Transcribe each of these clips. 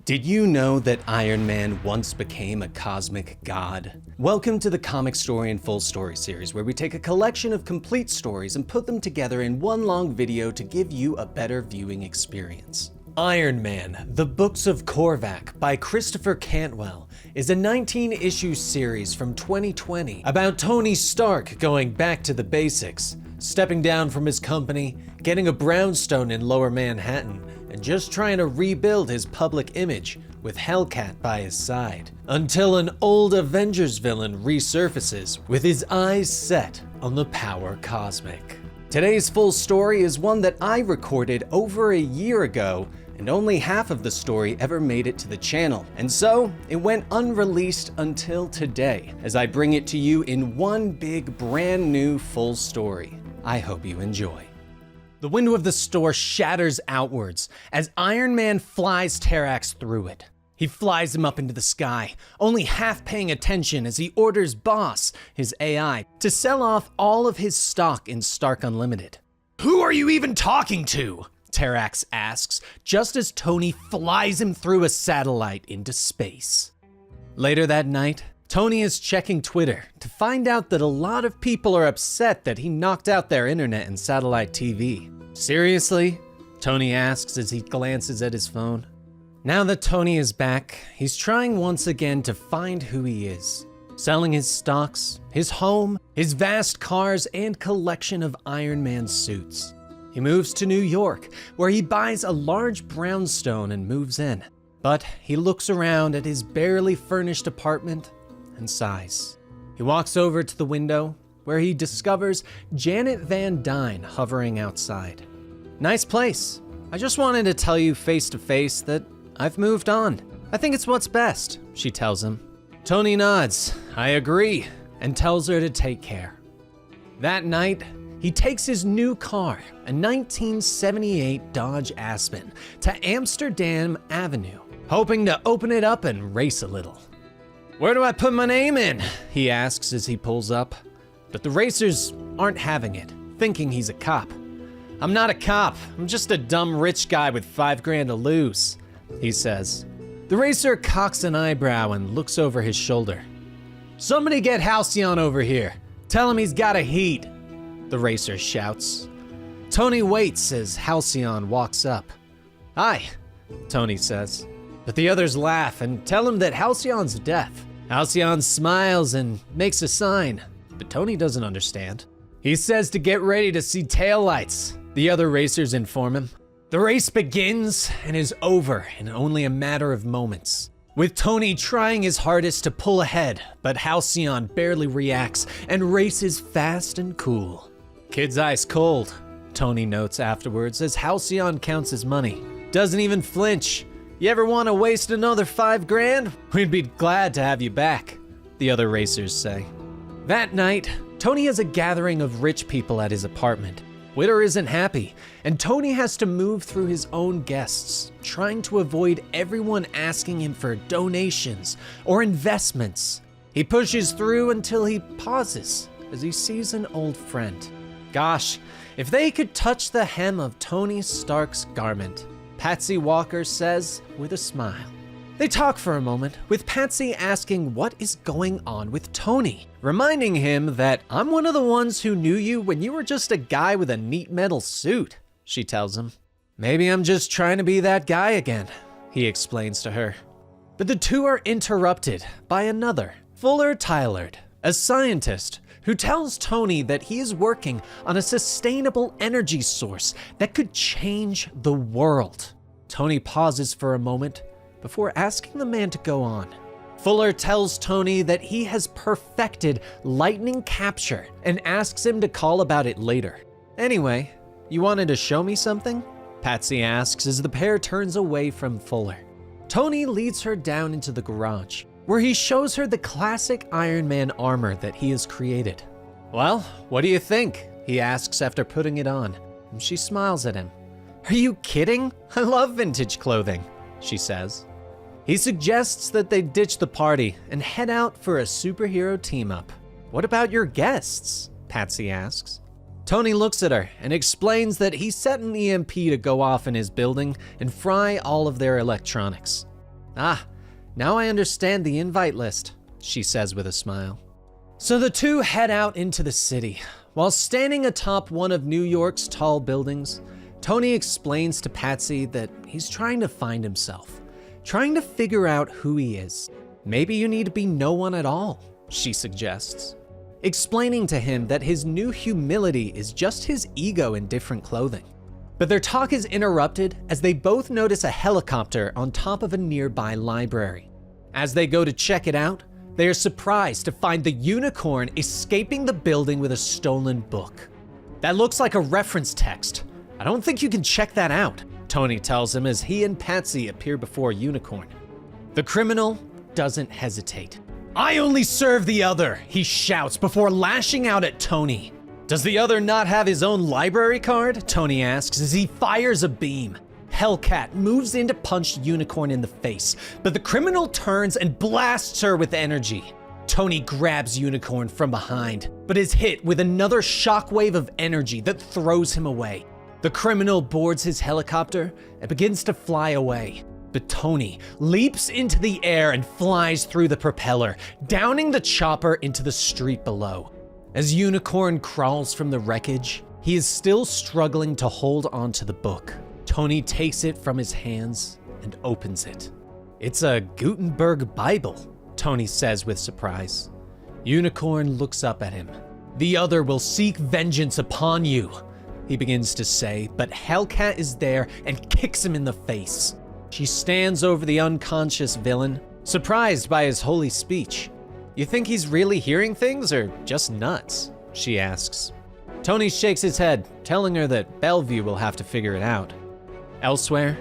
Did you know that Iron Man once became a cosmic god? Welcome to the Comicstorian Full Story series, where we take a collection of complete stories and put them together in one long video to give you a better viewing experience. Iron Man, the Books of Korvac by Christopher Cantwell is a 19-issue series from 2020 about Tony Stark going back to the basics, stepping down from his company, getting a brownstone in Lower Manhattan, and just trying to rebuild his public image with Hellcat by his side, until an old Avengers villain resurfaces with his eyes set on the power cosmic. Today's full story is one that I recorded over a year ago, and only half of the story ever made it to the channel, and so it went unreleased until today, as I bring it to you in one big brand new full story. I hope you enjoy. The window of the store shatters outwards as Iron Man flies Terrax through it. He flies him up into the sky, only half paying attention as he orders Boss, his AI, to sell off all of his stock in Stark Unlimited. "Who are you even talking to?" Terrax asks, just as Tony flies him through a satellite into space. Later that night, Tony is checking Twitter to find out that a lot of people are upset that he knocked out their internet and satellite TV. "Seriously?" Tony asks as he glances at his phone. Now that Tony is back, he's trying once again to find who he is, selling his stocks, his home, his vast cars, and collection of Iron Man suits. He moves to New York, where he buys a large brownstone and moves in. But he looks around at his barely furnished apartment and sighs. He walks over to the window, where he discovers Janet Van Dyne hovering outside. "Nice place. I just wanted to tell you face to face that I've moved on. I think it's what's best," she tells him. Tony nods, "I agree," and tells her to take care. That night, he takes his new car, a 1978 Dodge Aspen, to Amsterdam Avenue, hoping to open it up and race a little. "Where do I put my name in?" he asks as he pulls up. But the racers aren't having it, thinking he's a cop. "I'm not a cop, I'm just a dumb rich guy with $5 to lose," he says. The racer cocks an eyebrow and looks over his shoulder. "Somebody get Halcyon over here. Tell him he's got a heat," the racer shouts. Tony waits as Halcyon walks up. "Hi," Tony says. But the others laugh and tell him that Halcyon's deaf. Halcyon smiles and makes a sign, but Tony doesn't understand. He says to get ready to see taillights, the other racers inform him. The race begins and is over in only a matter of moments, with Tony trying his hardest to pull ahead, but Halcyon barely reacts and races fast and cool. "Kid's ice cold," Tony notes afterwards as Halcyon counts his money. "Doesn't even flinch. You ever want to waste another $5,000? We'd be glad to have you back," the other racers say. That night, Tony has a gathering of rich people at his apartment. Witter isn't happy, and Tony has to move through his own guests, trying to avoid everyone asking him for donations or investments. He pushes through until he pauses as he sees an old friend. "Gosh, if they could touch the hem of Tony Stark's garment," Patsy Walker says with a smile. They talk for a moment, with Patsy asking what is going on with Tony, reminding him that "I'm one of the ones who knew you when you were just a guy with a neat metal suit," she tells him. "Maybe I'm just trying to be that guy again," he explains to her. But the two are interrupted by another, Fuller Tylerd, a scientist who tells Tony that he is working on a sustainable energy source that could change the world. Tony pauses for a moment before asking the man to go on. Fuller tells Tony that he has perfected lightning capture and asks him to call about it later. "Anyway, you wanted to show me something?" Patsy asks as the pair turns away from Fuller. Tony leads her down into the garage, where he shows her the classic Iron Man armor that he has created. "Well, what do you think?" he asks after putting it on. And she smiles at him. "Are you kidding? I love vintage clothing," she says. He suggests that they ditch the party and head out for a superhero team-up. "What about your guests?" Patsy asks. Tony looks at her and explains that he set an EMP to go off in his building and fry all of their electronics. Ah, now I understand the invite list, she says with a smile. So the two head out into the city. While standing atop one of New York's tall buildings, Tony explains to Patsy that he's trying to find himself, trying to figure out who he is. Maybe you need to be no one at all, she suggests, explaining to him that his new humility is just his ego in different clothing. But their talk is interrupted as they both notice a helicopter on top of a nearby library. As they go to check it out, they are surprised to find the unicorn escaping the building with a stolen book. That looks like a reference text. I don't think you can check that out, Tony tells him as he and Patsy appear before Unicorn. The criminal doesn't hesitate. I only serve the other, he shouts before lashing out at Tony. Does the other not have his own library card? Tony asks as he fires a beam. Hellcat moves in to punch Unicorn in the face, but the criminal turns and blasts her with energy. Tony grabs Unicorn from behind, but is hit with another shockwave of energy that throws him away. The criminal boards his helicopter and begins to fly away, but Tony leaps into the air and flies through the propeller, downing the chopper into the street below. As Unicorn crawls from the wreckage, he is still struggling to hold onto the book. Tony takes it from his hands and opens it. It's a Gutenberg Bible, Tony says with surprise. Unicorn looks up at him. The other will seek vengeance upon you, he begins to say, but Hellcat is there and kicks him in the face. She stands over the unconscious villain, surprised by his holy speech. You think he's really hearing things or just nuts? She asks. Tony shakes his head, telling her that Bellevue will have to figure it out. Elsewhere,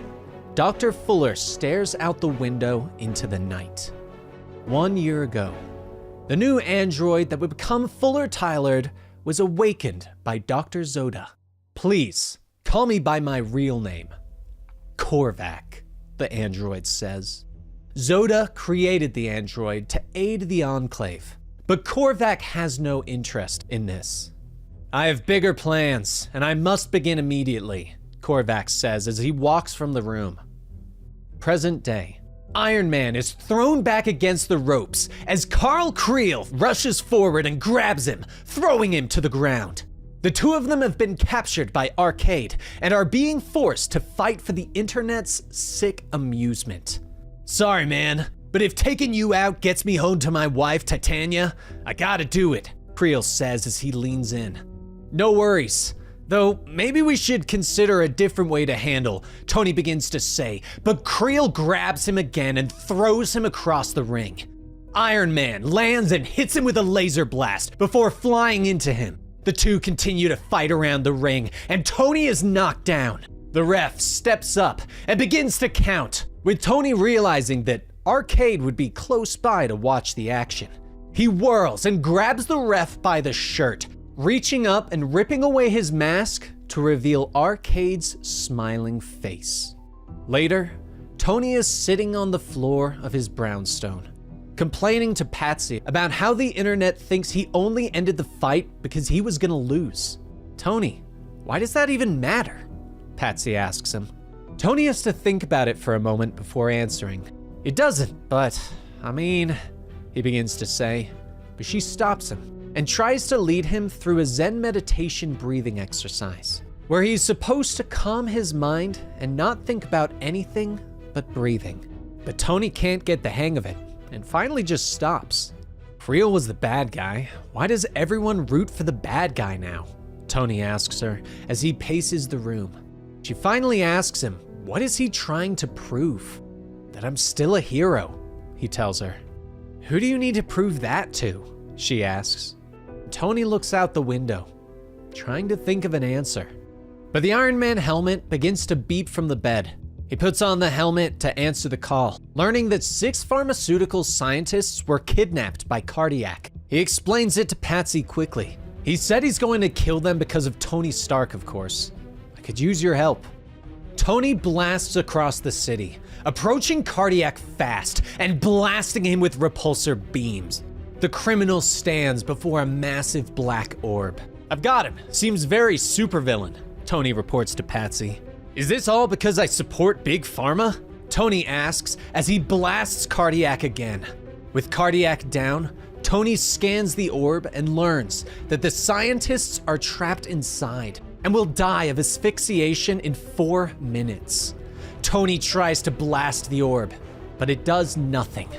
Dr. Fuller stares out the window into the night. 1 year ago, the new android that would become Fuller Tylerd was awakened by Dr. Zoda. Please, call me by my real name. Korvac, the android says. Zoda created the android to aid the Enclave, but Korvac has no interest in this. I have bigger plans, and I must begin immediately, Korvac says as he walks from the room. Present day. Iron Man is thrown back against the ropes as Carl Creel rushes forward and grabs him, throwing him to the ground. The two of them have been captured by Arcade and are being forced to fight for the internet's sick amusement. Sorry, man, but if taking you out gets me home to my wife, Titania, I gotta do it, Creel says as he leans in. No worries. Though, maybe we should consider a different way to handle, Tony begins to say, but Creel grabs him again and throws him across the ring. Iron Man lands and hits him with a laser blast before flying into him. The two continue to fight around the ring, and Tony is knocked down. The ref steps up and begins to count, with Tony realizing that Arcade would be close by to watch the action. He whirls and grabs the ref by the shirt, reaching up and ripping away his mask to reveal Arcade's smiling face. Later, Tony is sitting on the floor of his brownstone, complaining to Patsy about how the internet thinks he only ended the fight because he was gonna lose. Tony, why does that even matter? Patsy asks him. Tony has to think about it for a moment before answering. It doesn't, but, he begins to say, but she stops him and tries to lead him through a Zen meditation breathing exercise, where he's supposed to calm his mind and not think about anything but breathing. But Tony can't get the hang of it, and finally just stops. Creel was the bad guy. Why does everyone root for the bad guy now? Tony asks her as he paces the room. She finally asks him, what is he trying to prove? That I'm still a hero, he tells her. Who do you need to prove that to? She asks. Tony looks out the window, trying to think of an answer. But the Iron Man helmet begins to beep from the bed. He puts on the helmet to answer the call, learning that 6 pharmaceutical scientists were kidnapped by Cardiac. He explains it to Patsy quickly. He said he's going to kill them because of Tony Stark, of course. I could use your help. Tony blasts across the city, approaching Cardiac fast and blasting him with repulsor beams. The criminal stands before a massive black orb. I've got him. Seems very supervillain, Tony reports to Patsy. Is this all because I support Big Pharma? Tony asks as he blasts Cardiac again. With Cardiac down, Tony scans the orb and learns that the scientists are trapped inside and will die of asphyxiation in 4 minutes. Tony tries to blast the orb, but it does nothing.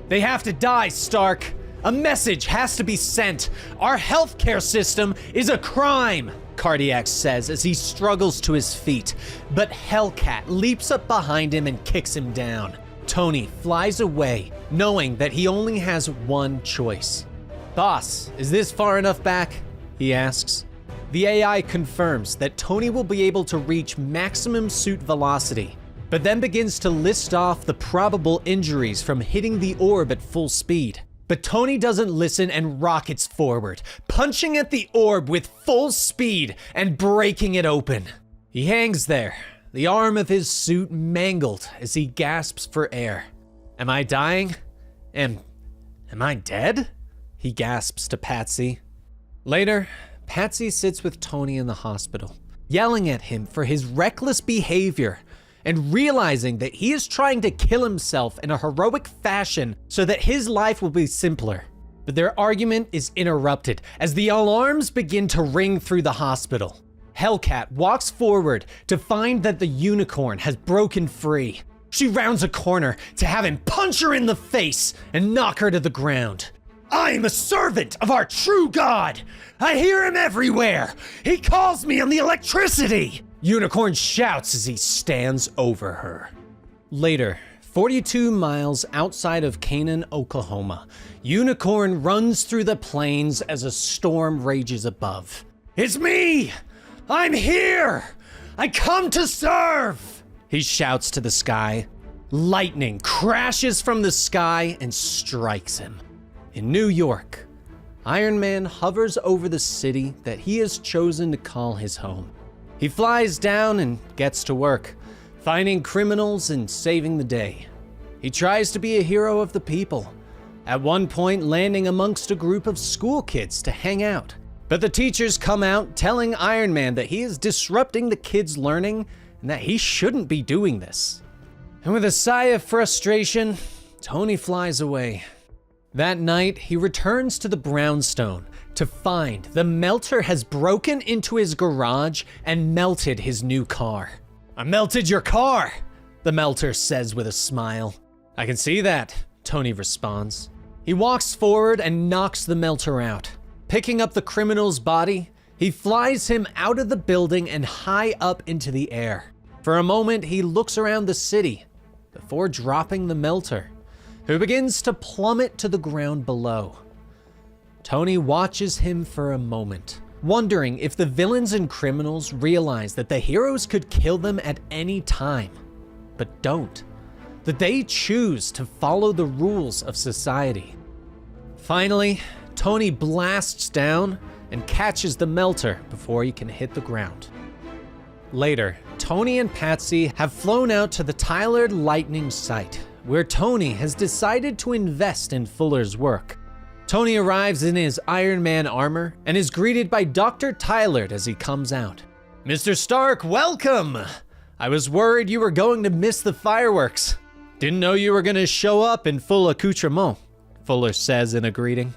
They have to die, Stark. A message has to be sent. Our healthcare system is a crime, Cardiac says as he struggles to his feet, but Hellcat leaps up behind him and kicks him down. Tony flies away, knowing that he only has one choice. Boss, is this far enough back? He asks. The AI confirms that Tony will be able to reach maximum suit velocity, but then begins to list off the probable injuries from hitting the orb at full speed. But Tony doesn't listen and rockets forward, punching at the orb with full speed and breaking it open. He hangs there, the arm of his suit mangled as he gasps for air. Am I dying? Am I dead? He gasps to Patsy. Later, Patsy sits with Tony in the hospital, yelling at him for his reckless behavior and realizing that he is trying to kill himself in a heroic fashion so that his life will be simpler. But their argument is interrupted as the alarms begin to ring through the hospital. Hellcat walks forward to find that the unicorn has broken free. She rounds a corner to have him punch her in the face and knock her to the ground. I am a servant of our true God. I hear him everywhere. He calls me on the electricity. Unicorn shouts as he stands over her. Later, 42 miles outside of Canaan, Oklahoma, Unicorn runs through the plains as a storm rages above. It's me! I'm here! I come to serve! He shouts to the sky. Lightning crashes from the sky and strikes him. In New York, Iron Man hovers over the city that he has chosen to call his home. He flies down and gets to work, finding criminals and saving the day. He tries to be a hero of the people, at one point landing amongst a group of school kids to hang out. But the teachers come out telling Iron Man that he is disrupting the kids' learning and that he shouldn't be doing this. And with a sigh of frustration, Tony flies away. That night, he returns to the brownstone to find the melter has broken into his garage and melted his new car. I melted your car, the melter says with a smile. I can see that, Tony responds. He walks forward and knocks the melter out. Picking up the criminal's body, he flies him out of the building and high up into the air. For a moment, he looks around the city before dropping the melter, who begins to plummet to the ground below. Tony watches him for a moment, wondering if the villains and criminals realize that the heroes could kill them at any time, but don't. That they choose to follow the rules of society. Finally, Tony blasts down and catches the melter before he can hit the ground. Later, Tony and Patsy have flown out to the Tyler Lightning site, where Tony has decided to invest in Fuller's work. Tony arrives in his Iron Man armor and is greeted by Dr. Tyler as he comes out. Mr. Stark, welcome! I was worried you were going to miss the fireworks. Didn't know you were going to show up in full accoutrement, Fuller says in a greeting.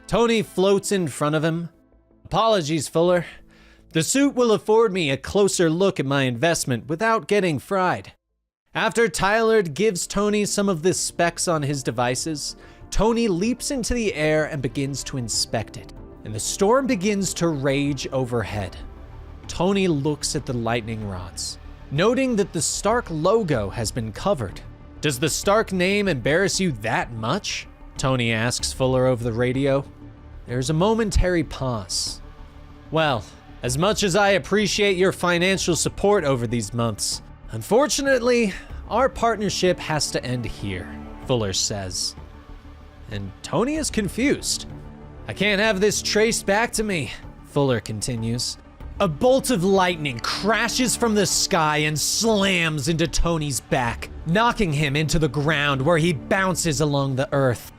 Tony floats in front of him. Apologies, Fuller. The suit will afford me a closer look at my investment without getting fried. After Tyler gives Tony some of the specs on his devices, Tony leaps into the air and begins to inspect it, and the storm begins to rage overhead. Tony looks at the lightning rods, noting that the Stark logo has been covered. Does the Stark name embarrass you that much? Tony asks Fuller over the radio. There's a momentary pause. Well, as much as I appreciate your financial support over these months, unfortunately, our partnership has to end here, Fuller says. And Tony is confused. I can't have this traced back to me, Fuller continues. A bolt of lightning crashes from the sky and slams into Tony's back, knocking him into the ground where he bounces along the earth.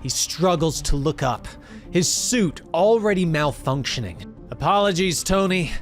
He struggles to look up, his suit already malfunctioning. Apologies, Tony.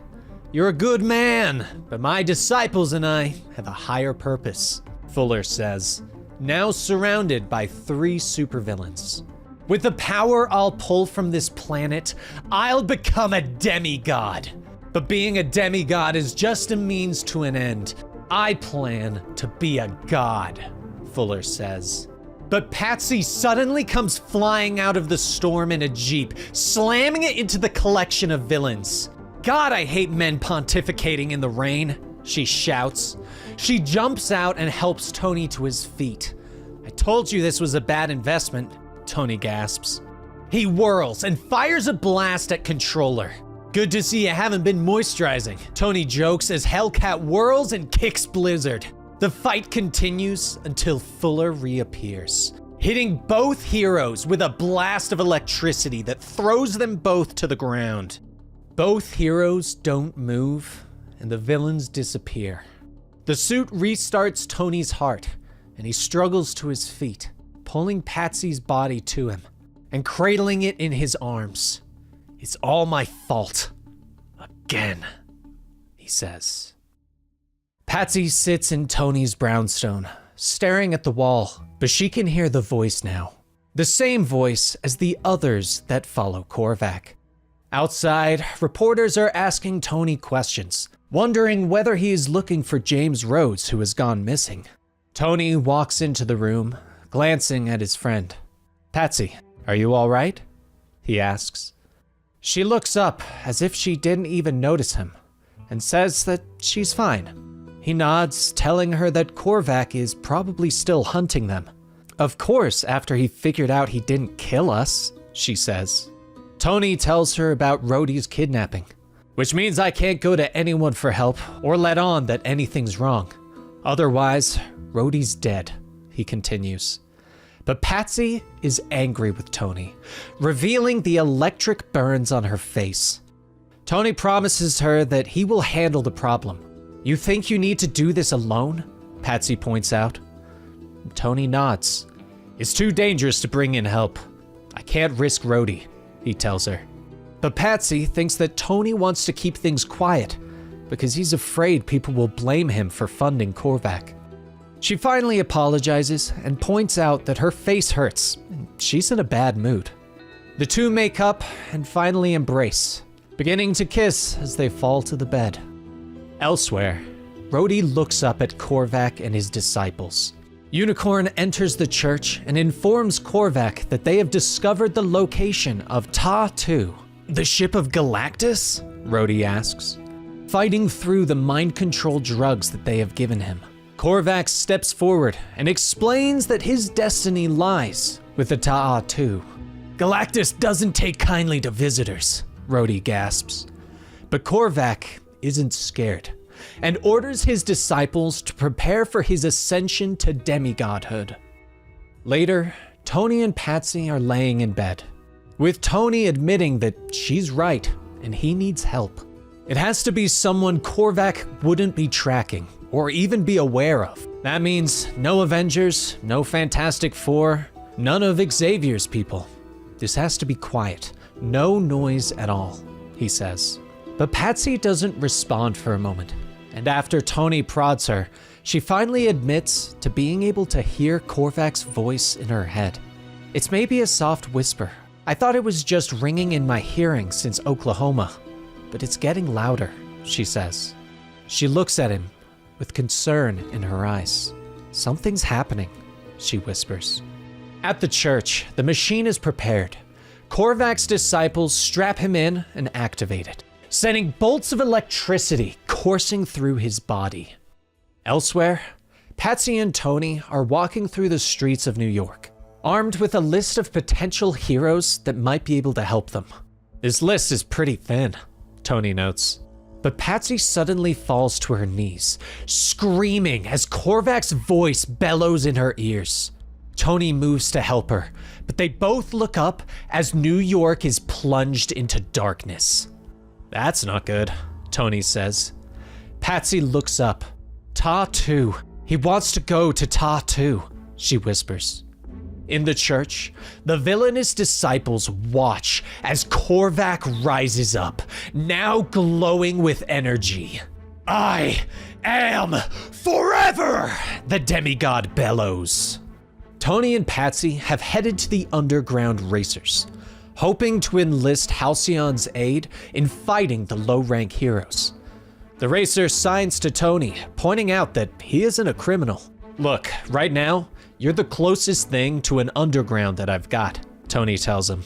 You're a good man, but my disciples and I have a higher purpose. Fuller says, now surrounded by 3 supervillains. With the power I'll pull from this planet, I'll become a demigod. But being a demigod is just a means to an end. I plan to be a god, Fuller says. But Patsy suddenly comes flying out of the storm in a jeep, slamming it into the collection of villains. God, I hate men pontificating in the rain, she shouts. She jumps out and helps Tony to his feet. I told you this was a bad investment, Tony gasps. He whirls and fires a blast at Controller. Good to see you haven't been moisturizing, Tony jokes as Hellcat whirls and kicks Blizzard. The fight continues until Fuller reappears, hitting both heroes with a blast of electricity that throws them both to the ground. Both heroes don't move, and the villains disappear. The suit restarts Tony's heart, and he struggles to his feet, pulling Patsy's body to him and cradling it in his arms. It's all my fault. Again, he says. Patsy sits in Tony's brownstone, staring at the wall, but she can hear the voice now. The same voice as the others that follow Korvac. Outside, reporters are asking Tony questions, wondering whether he is looking for James Rhodes, who has gone missing. Tony walks into the room, glancing at his friend. Patsy, are you all right? He asks. She looks up as if she didn't even notice him, and says that she's fine. He nods, telling her that Korvac is probably still hunting them. Of course, after he figured out he didn't kill us, she says. Tony tells her about Rhodey's kidnapping, which means I can't go to anyone for help or let on that anything's wrong. Otherwise, Rhodey's dead, he continues. But Patsy is angry with Tony, revealing the electric burns on her face. Tony promises her that he will handle the problem. You think you need to do this alone? Patsy points out. Tony nods. It's too dangerous to bring in help. I can't risk Rhodey, he tells her. But Patsy thinks that Tony wants to keep things quiet because he's afraid people will blame him for funding Korvac. She finally apologizes and points out that her face hurts and she's in a bad mood. The two make up and finally embrace, beginning to kiss as they fall to the bed. Elsewhere, Rhodey looks up at Korvac and his disciples. Unicorn enters the church and informs Korvac that they have discovered the location of Ta-2. The ship of Galactus? Rhodey asks, fighting through the mind-controlled drugs that they have given him. Korvac steps forward and explains that his destiny lies with the Ta-2. Galactus doesn't take kindly to visitors, Rhodey gasps. But Korvac isn't scared and orders his disciples to prepare for his ascension to demigodhood. Later, Tony and Patsy are laying in bed, with Tony admitting that she's right and he needs help. It has to be someone Korvac wouldn't be tracking or even be aware of. That means no Avengers, no Fantastic Four, none of Xavier's people. This has to be quiet, no noise at all, he says. But Patsy doesn't respond for a moment, and after Tony prods her, she finally admits to being able to hear Korvac's voice in her head. It's maybe a soft whisper. I thought it was just ringing in my hearing since Oklahoma, but it's getting louder, she says. She looks at him with concern in her eyes. Something's happening, she whispers. At the church, the machine is prepared. Korvac's disciples strap him in and activate it, sending bolts of electricity coursing through his body. Elsewhere, Patsy and Tony are walking through the streets of New York, armed with a list of potential heroes that might be able to help them. This list is pretty thin, Tony notes. But Patsy suddenly falls to her knees, screaming as Korvac's voice bellows in her ears. Tony moves to help her, but they both look up as New York is plunged into darkness. That's not good, Tony says. Patsy looks up. Ta-2. He wants to go to Ta-2, she whispers. In the church, the villainous disciples watch as Korvac rises up, now glowing with energy. I am forever, the demigod bellows. Tony and Patsy have headed to the underground racers, hoping to enlist Halcyon's aid in fighting the low-rank heroes. The racer signs to Tony, pointing out that he isn't a criminal. Look, right now, you're the closest thing to an underground that I've got, Tony tells him.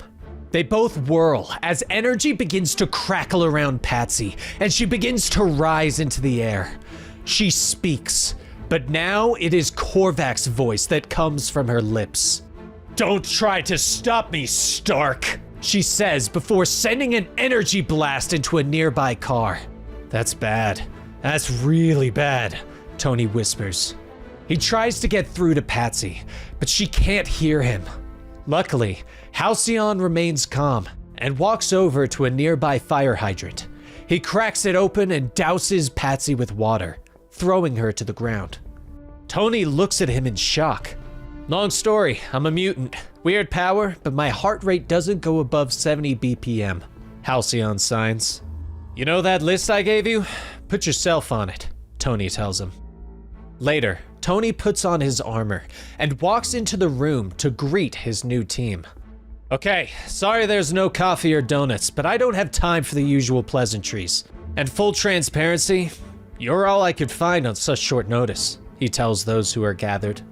They both whirl as energy begins to crackle around Patsy, and she begins to rise into the air. She speaks, but now it is Korvac's voice that comes from her lips. "Don't try to stop me, Stark," she says before sending an energy blast into a nearby car. "That's bad. That's really bad," Tony whispers. He tries to get through to Patsy, but she can't hear him. Luckily, Halcyon remains calm and walks over to a nearby fire hydrant. He cracks it open and douses Patsy with water, throwing her to the ground. Tony looks at him in shock. "Long story, I'm a mutant. Weird power, but my heart rate doesn't go above 70 BPM, Halcyon signs. "You know that list I gave you? Put yourself on it," Tony tells him. Later, Tony puts on his armor and walks into the room to greet his new team. "Okay, sorry there's no coffee or donuts, but I don't have time for the usual pleasantries. And full transparency, you're all I could find on such short notice," he tells those who are gathered.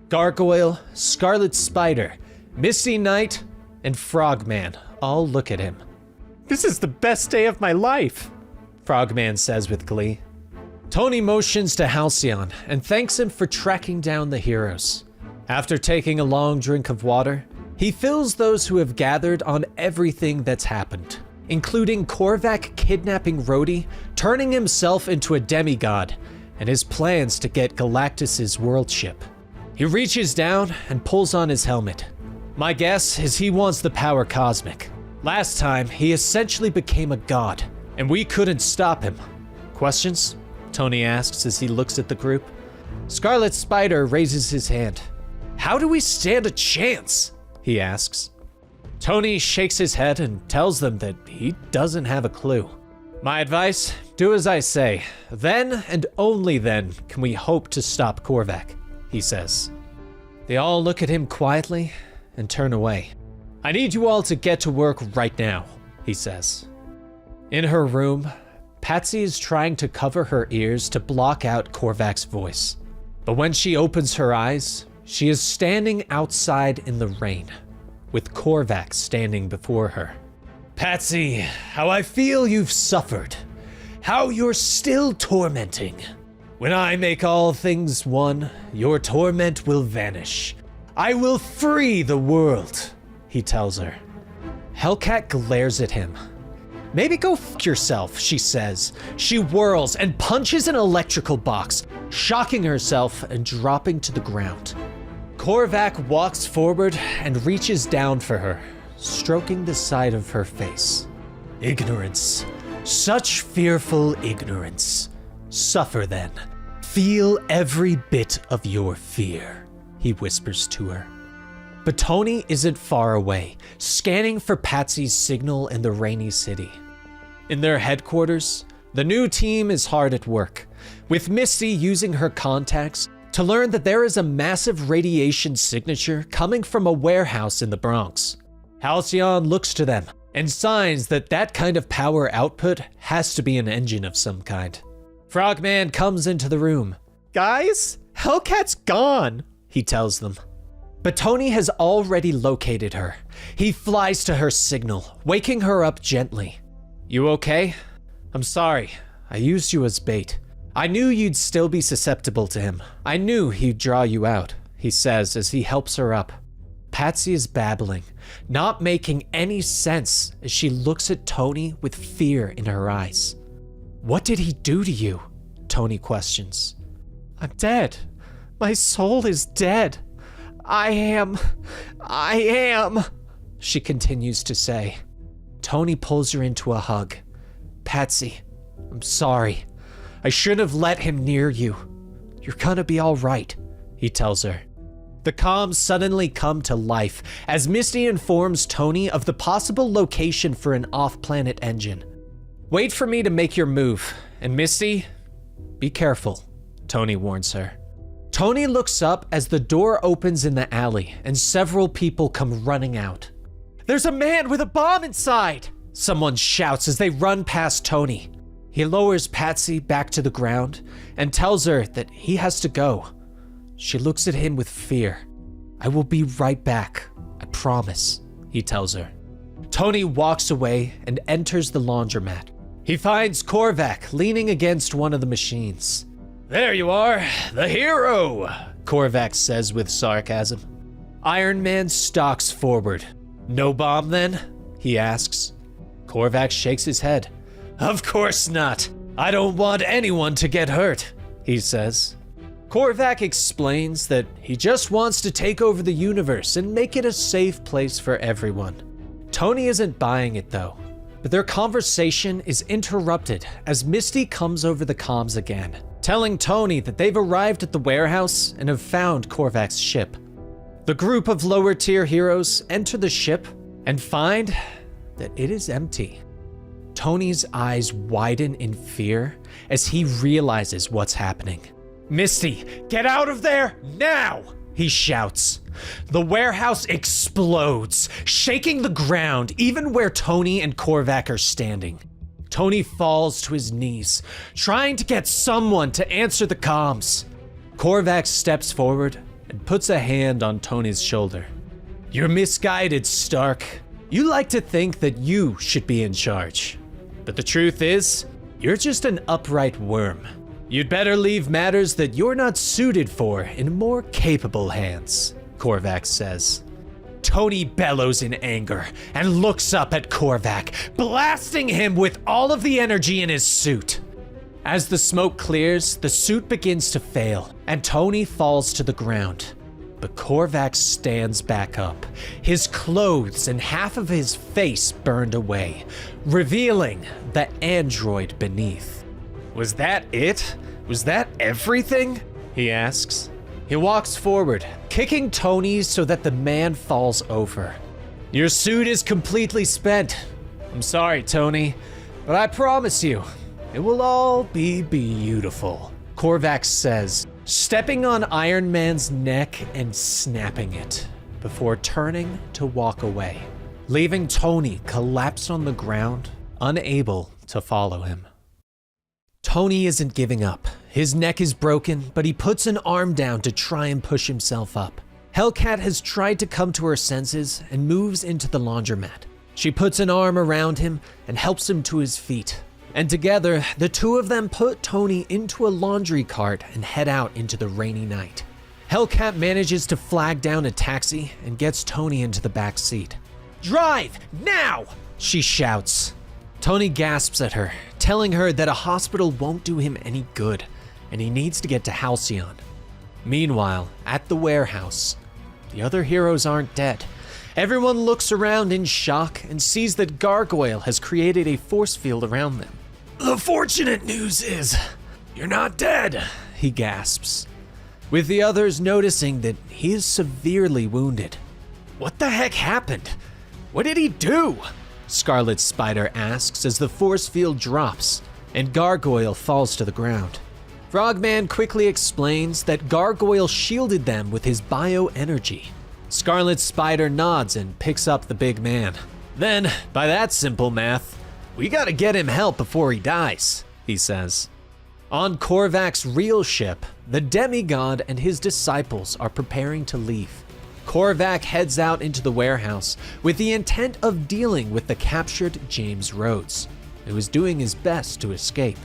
Gargoyle, Scarlet Spider, Misty Knight, and Frogman all look at him. "This is the best day of my life," Frogman says with glee. Tony motions to Halcyon and thanks him for tracking down the heroes. After taking a long drink of water, he fills those who have gathered on everything that's happened, including Korvac kidnapping Rhodey, turning himself into a demigod, and his plans to get Galactus's world ship. He reaches down and pulls on his helmet. My guess is he wants the power cosmic. Last time, he essentially became a god, and we couldn't stop him. "Questions?" Tony asks as he looks at the group. Scarlet Spider raises his hand. "How do we stand a chance?" he asks. Tony shakes his head and tells them that he doesn't have a clue. "My advice, do as I say. Then and only then can we hope to stop Korvac," he says. They all look at him quietly and turn away. "I need you all to get to work right now," he says. In her room, Patsy is trying to cover her ears to block out Korvac's voice. But when she opens her eyes, she is standing outside in the rain, with Korvac standing before her. "Patsy, how I feel you've suffered. How you're still tormenting. When I make all things one, your torment will vanish. I will free the world," he tells her. Hellcat glares at him. "Maybe go f*** yourself," she says. She whirls and punches an electrical box, shocking herself and dropping to the ground. Korvac walks forward and reaches down for her, stroking the side of her face. "Ignorance. Such fearful ignorance. Suffer then. Feel every bit of your fear," he whispers to her. But Tony isn't far away, scanning for Patsy's signal in the rainy city. In their headquarters, the new team is hard at work, with Misty using her contacts to learn that there is a massive radiation signature coming from a warehouse in the Bronx. Halcyon looks to them and signs that that kind of power output has to be an engine of some kind. Frogman comes into the room. "Guys, Hellcat's gone," he tells them. But Tony has already located her. He flies to her signal, waking her up gently. "You okay? I'm sorry. I used you as bait. I knew you'd still be susceptible to him. I knew he'd draw you out," he says as he helps her up. Patsy is babbling, not making any sense as she looks at Tony with fear in her eyes. "What did he do to you?" Tony questions. "I'm dead. My soul is dead. I am, she continues to say. Tony pulls her into a hug. "Patsy, I'm sorry. I shouldn't have let him near you. You're gonna be all right," he tells her. The comms suddenly come to life as Misty informs Tony of the possible location for an off-planet engine. "Wait for me to make your move, and Misty, Be careful, Tony warns her. Tony looks up as the door opens in the alley and several people come running out. There's a man with a bomb inside! Someone shouts as they run past Tony. He lowers Patsy back to the ground and tells her that he has to go. She looks at him with fear. I will be right back, I promise, he tells her. Tony walks away and enters the laundromat. He finds Korvac leaning against one of the machines. There you are, the hero, Korvac says with sarcasm. Iron Man stalks forward. No bomb then? He asks. Korvac shakes his head. Of course not. I don't want anyone to get hurt, he says. Korvac explains that he just wants to take over the universe and make it a safe place for everyone. Tony isn't buying it though, but their conversation is interrupted as Misty comes over the comms again, telling Tony that they've arrived at the warehouse and have found Korvac's ship. The group of lower tier heroes enter the ship and find that it is empty. Tony's eyes widen in fear as he realizes what's happening. Misty, get out of there now, he shouts. The warehouse explodes, shaking the ground even where Tony and Korvac are standing. Tony falls to his knees, trying to get someone to answer the comms. Korvac steps forward and puts a hand on Tony's shoulder. You're misguided, Stark. You like to think that you should be in charge. But the truth is, you're just an upright worm. You'd better leave matters that you're not suited for in more capable hands, Korvac says. Tony bellows in anger and looks up at Korvac, blasting him with all of the energy in his suit. As the smoke clears, the suit begins to fail, and Tony falls to the ground. But Korvac stands back up, his clothes and half of his face burned away, revealing the android beneath. Was that it? Was that everything? He asks. He walks forward, kicking Tony so that the man falls over. Your suit is completely spent. I'm sorry, Tony, but I promise you, it will all be beautiful, Korvac says, stepping on Iron Man's neck and snapping it, before turning to walk away, leaving Tony collapsed on the ground, unable to follow him. Tony isn't giving up. His neck is broken, but he puts an arm down to try and push himself up. Hellcat has tried to come to her senses and moves into the laundromat. She puts an arm around him and helps him to his feet. And together, the two of them put Tony into a laundry cart and head out into the rainy night. Hellcat manages to flag down a taxi and gets Tony into the back seat. Drive, now, she shouts. Tony gasps at her, telling her that a hospital won't do him any good, and he needs to get to Halcyon. Meanwhile, at the warehouse, the other heroes aren't dead. Everyone looks around in shock and sees that Gargoyle has created a force field around them. The fortunate news is, you're not dead, he gasps, with the others noticing that he is severely wounded. What the heck happened? What did he do? Scarlet Spider asks as the force field drops and Gargoyle falls to the ground. Frogman quickly explains that Gargoyle shielded them with his bioenergy. Scarlet Spider nods and picks up the big man. Then, by that simple math, we gotta get him help before he dies, he says. On Korvac's real ship, the demigod and his disciples are preparing to leave. Korvac heads out into the warehouse with the intent of dealing with the captured James Rhodes, who is doing his best to escape.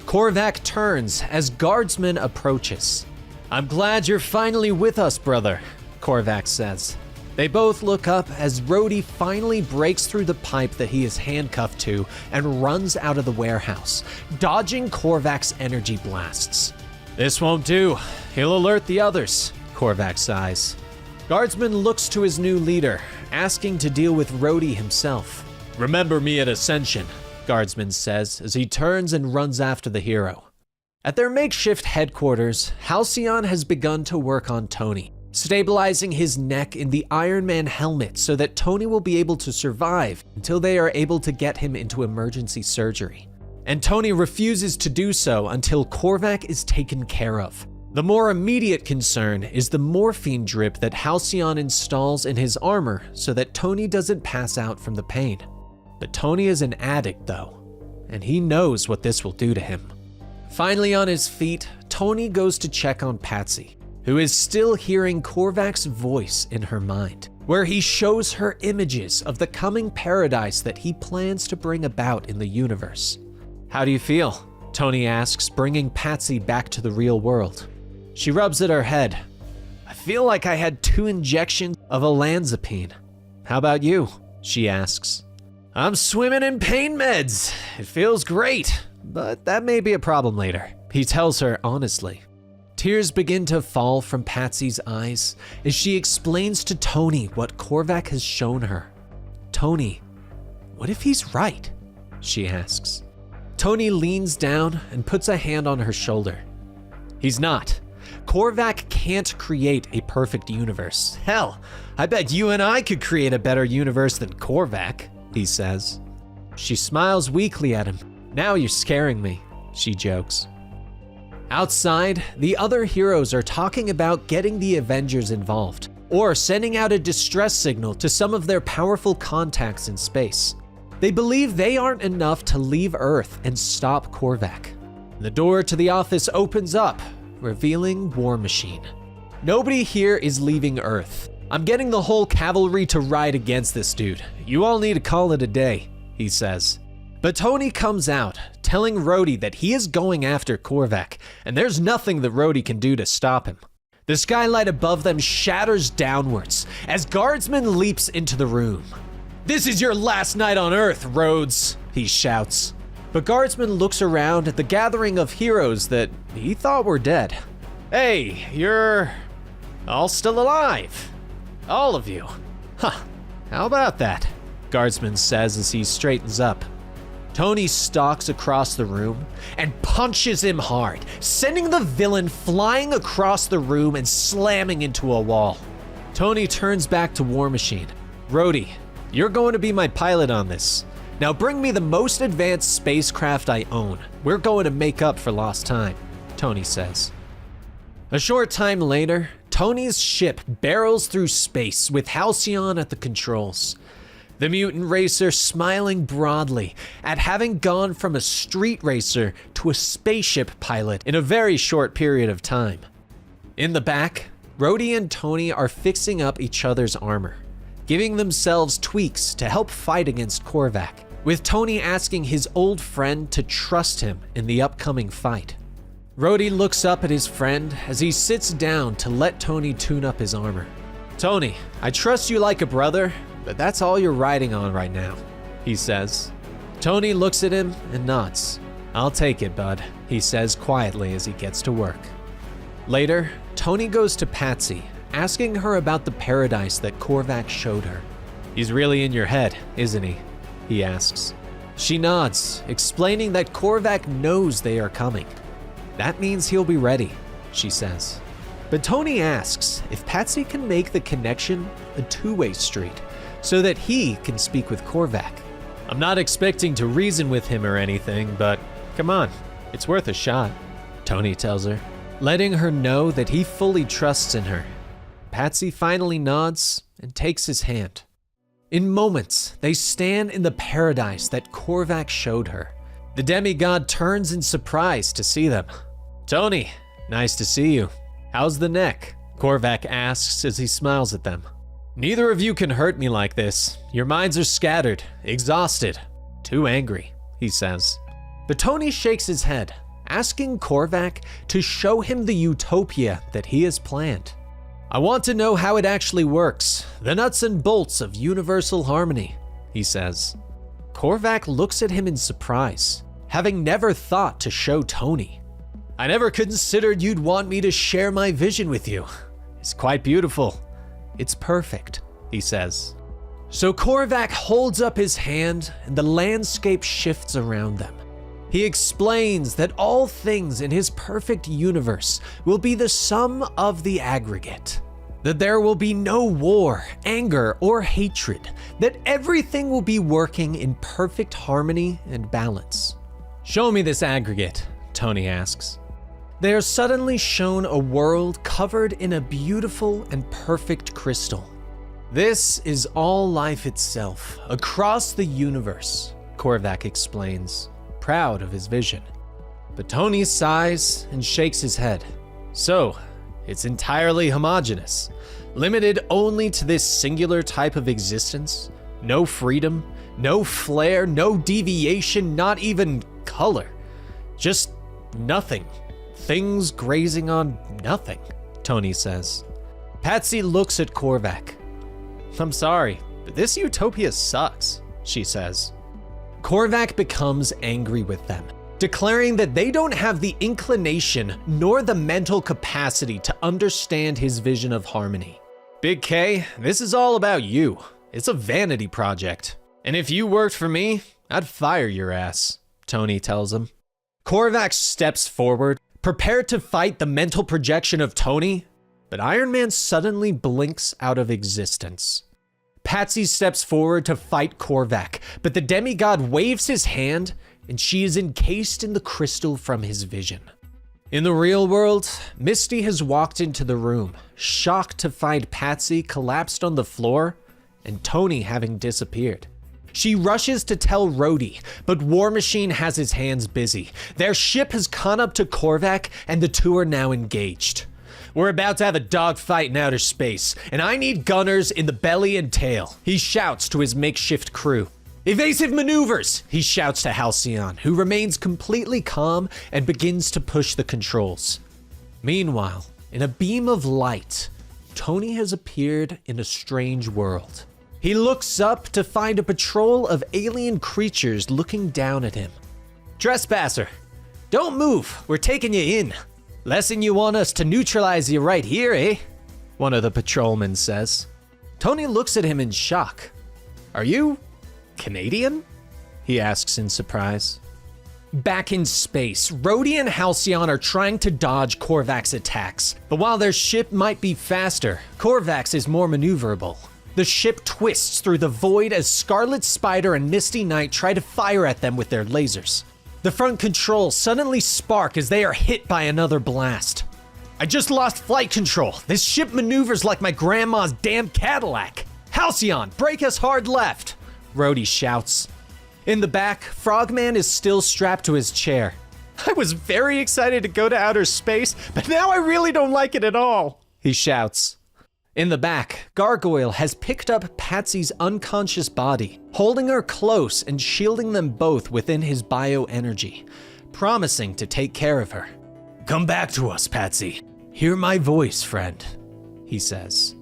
Korvac turns as Guardsman approaches. I'm glad you're finally with us, brother, Korvac says. They both look up as Rhodey finally breaks through the pipe that he is handcuffed to and runs out of the warehouse, dodging Korvac's energy blasts. This won't do. He'll alert the others, Korvac sighs. Guardsman looks to his new leader, asking to deal with Rhodey himself. Remember me at Ascension, Guardsman says as he turns and runs after the hero. At their makeshift headquarters, Halcyon has begun to work on Tony, stabilizing his neck in the Iron Man helmet so that Tony will be able to survive until they are able to get him into emergency surgery. and Tony refuses to do so until Korvac is taken care of. The more immediate concern is the morphine drip that Halcyon installs in his armor so that Tony doesn't pass out from the pain. But Tony is an addict though, and he knows what this will do to him. Finally on his feet, Tony goes to check on Patsy, who is still hearing Korvac's voice in her mind, where he shows her images of the coming paradise that he plans to bring about in the universe. "How do you feel?" Tony asks, bringing Patsy back to the real world. She rubs at her head. "I feel like I had 2 injections of olanzapine. How about you?" she asks. "I'm swimming in pain meds. It feels great, but that may be a problem later," he tells her honestly. Tears begin to fall from Patsy's eyes as she explains to Tony what Korvac has shown her. "Tony, what if he's right?" she asks. Tony leans down and puts a hand on her shoulder. "He's not. Korvac can't create a perfect universe. Hell, I bet you and I could create a better universe than Korvac," he says. She smiles weakly at him. "Now you're scaring me," she jokes. Outside, the other heroes are talking about getting the Avengers involved, or sending out a distress signal to some of their powerful contacts in space. They believe they aren't enough to leave Earth and stop Korvac. The door to the office opens up, revealing War Machine. "Nobody here is leaving Earth. I'm getting the whole cavalry to ride against this dude. You all need to call it a day," he says. But Tony comes out, telling Rhodey that he is going after Korvac, and there's nothing that Rhodey can do to stop him. The skylight above them shatters downwards as Guardsman leaps into the room. "This is your last night on Earth, Rhodes," he shouts. But Guardsman looks around at the gathering of heroes that he thought were dead. "Hey, you're all still alive. All of you. Huh, how about that?" Guardsman says as he straightens up. Tony stalks across the room and punches him hard, sending the villain flying across the room and slamming into a wall. Tony turns back to War Machine. "Rhodey, you're going to be my pilot on this. Now bring me the most advanced spacecraft I own. We're going to make up for lost time," Tony says. A short time later, Tony's ship barrels through space with Halcyon at the controls. The mutant racer smiling broadly at having gone from a street racer to a spaceship pilot in a very short period of time. In the back, Rhodey and Tony are fixing up each other's armor, giving themselves tweaks to help fight against Korvac, with Tony asking his old friend to trust him in the upcoming fight. Rhodey looks up at his friend as he sits down to let Tony tune up his armor. "Tony, I trust you like a brother, but that's all you're riding on right now," he says. Tony looks at him and nods. "I'll take it, bud," he says quietly as he gets to work. Later, Tony goes to Patsy, asking her about the paradise that Korvac showed her. "He's really in your head, isn't he?" he asks. She nods, explaining that Korvac knows they are coming. "That means he'll be ready," she says. But Tony asks if Patsy can make the connection a two-way street so that he can speak with Korvac. "I'm not expecting to reason with him or anything, but come on, it's worth a shot," Tony tells her, letting her know that he fully trusts in her. Patsy finally nods and takes his hand. In moments, they stand in the paradise that Korvac showed her. The demigod turns in surprise to see them. "Tony, nice to see you. How's the neck?" Korvac asks as he smiles at them. "Neither of you can hurt me like this. Your minds are scattered, exhausted, too angry," he says. But Tony shakes his head, asking Korvac to show him the utopia that he has planned. "I want to know how it actually works, the nuts and bolts of universal harmony," he says. Korvac looks at him in surprise, having never thought to show Tony. "I never considered you'd want me to share my vision with you. It's quite beautiful. It's perfect," he says. So Korvac holds up his hand and the landscape shifts around them. He explains that all things in his perfect universe will be the sum of the aggregate, that there will be no war, anger, or hatred, that everything will be working in perfect harmony and balance. Show me this aggregate, Tony asks. They are suddenly shown a world covered in a beautiful and perfect crystal. This is all life itself, across the universe, Korvac explains, proud of his vision. But Tony sighs and shakes his head. So, it's entirely homogeneous, limited only to this singular type of existence? No freedom, no flair, no deviation, not even color. Just nothing. Things grazing on nothing, Tony says. Patsy looks at Korvac. I'm sorry, but this utopia sucks, she says. Korvac becomes angry with them, declaring that they don't have the inclination nor the mental capacity to understand his vision of harmony. Big K, this is all about you. It's a vanity project. And if you worked for me, I'd fire your ass, Tony tells him. Korvac steps forward, prepared to fight the mental projection of Tony, but Iron Man suddenly blinks out of existence. Patsy steps forward to fight Korvac, but the demigod waves his hand and she is encased in the crystal from his vision. In the real world, Misty has walked into the room, shocked to find Patsy collapsed on the floor and Tony having disappeared. She rushes to tell Rhodey, but War Machine has his hands busy. Their ship has caught up to Korvac and the two are now engaged. We're about to have a dogfight in outer space, and I need gunners in the belly and tail, he shouts to his makeshift crew. Evasive maneuvers, he shouts to Halcyon, who remains completely calm and begins to push the controls. Meanwhile, in a beam of light, Tony has appeared in a strange world. He looks up to find a patrol of alien creatures looking down at him. Trespasser, don't move, we're taking you in. Lesson you want us to neutralize you right here, eh? One of the patrolmen says. Tony looks at him in shock. Are you Canadian? He asks in surprise. Back in space, Rhodey and Halcyon are trying to dodge Korvac's attacks, but while their ship might be faster, Korvac's is more maneuverable. The ship twists through the void as Scarlet Spider and Misty Knight try to fire at them with their lasers. The front controls suddenly spark as they are hit by another blast. I just lost flight control. This ship maneuvers like my grandma's damn Cadillac. Halcyon, brake us hard left, Rhodey shouts. In the back, Frogman is still strapped to his chair. I was very excited to go to outer space, but now I really don't like it at all, he shouts. In the back, Gargoyle has picked up Patsy's unconscious body, holding her close and shielding them both within his bioenergy, promising to take care of her. Come back to us, Patsy. Hear my voice, friend, he says.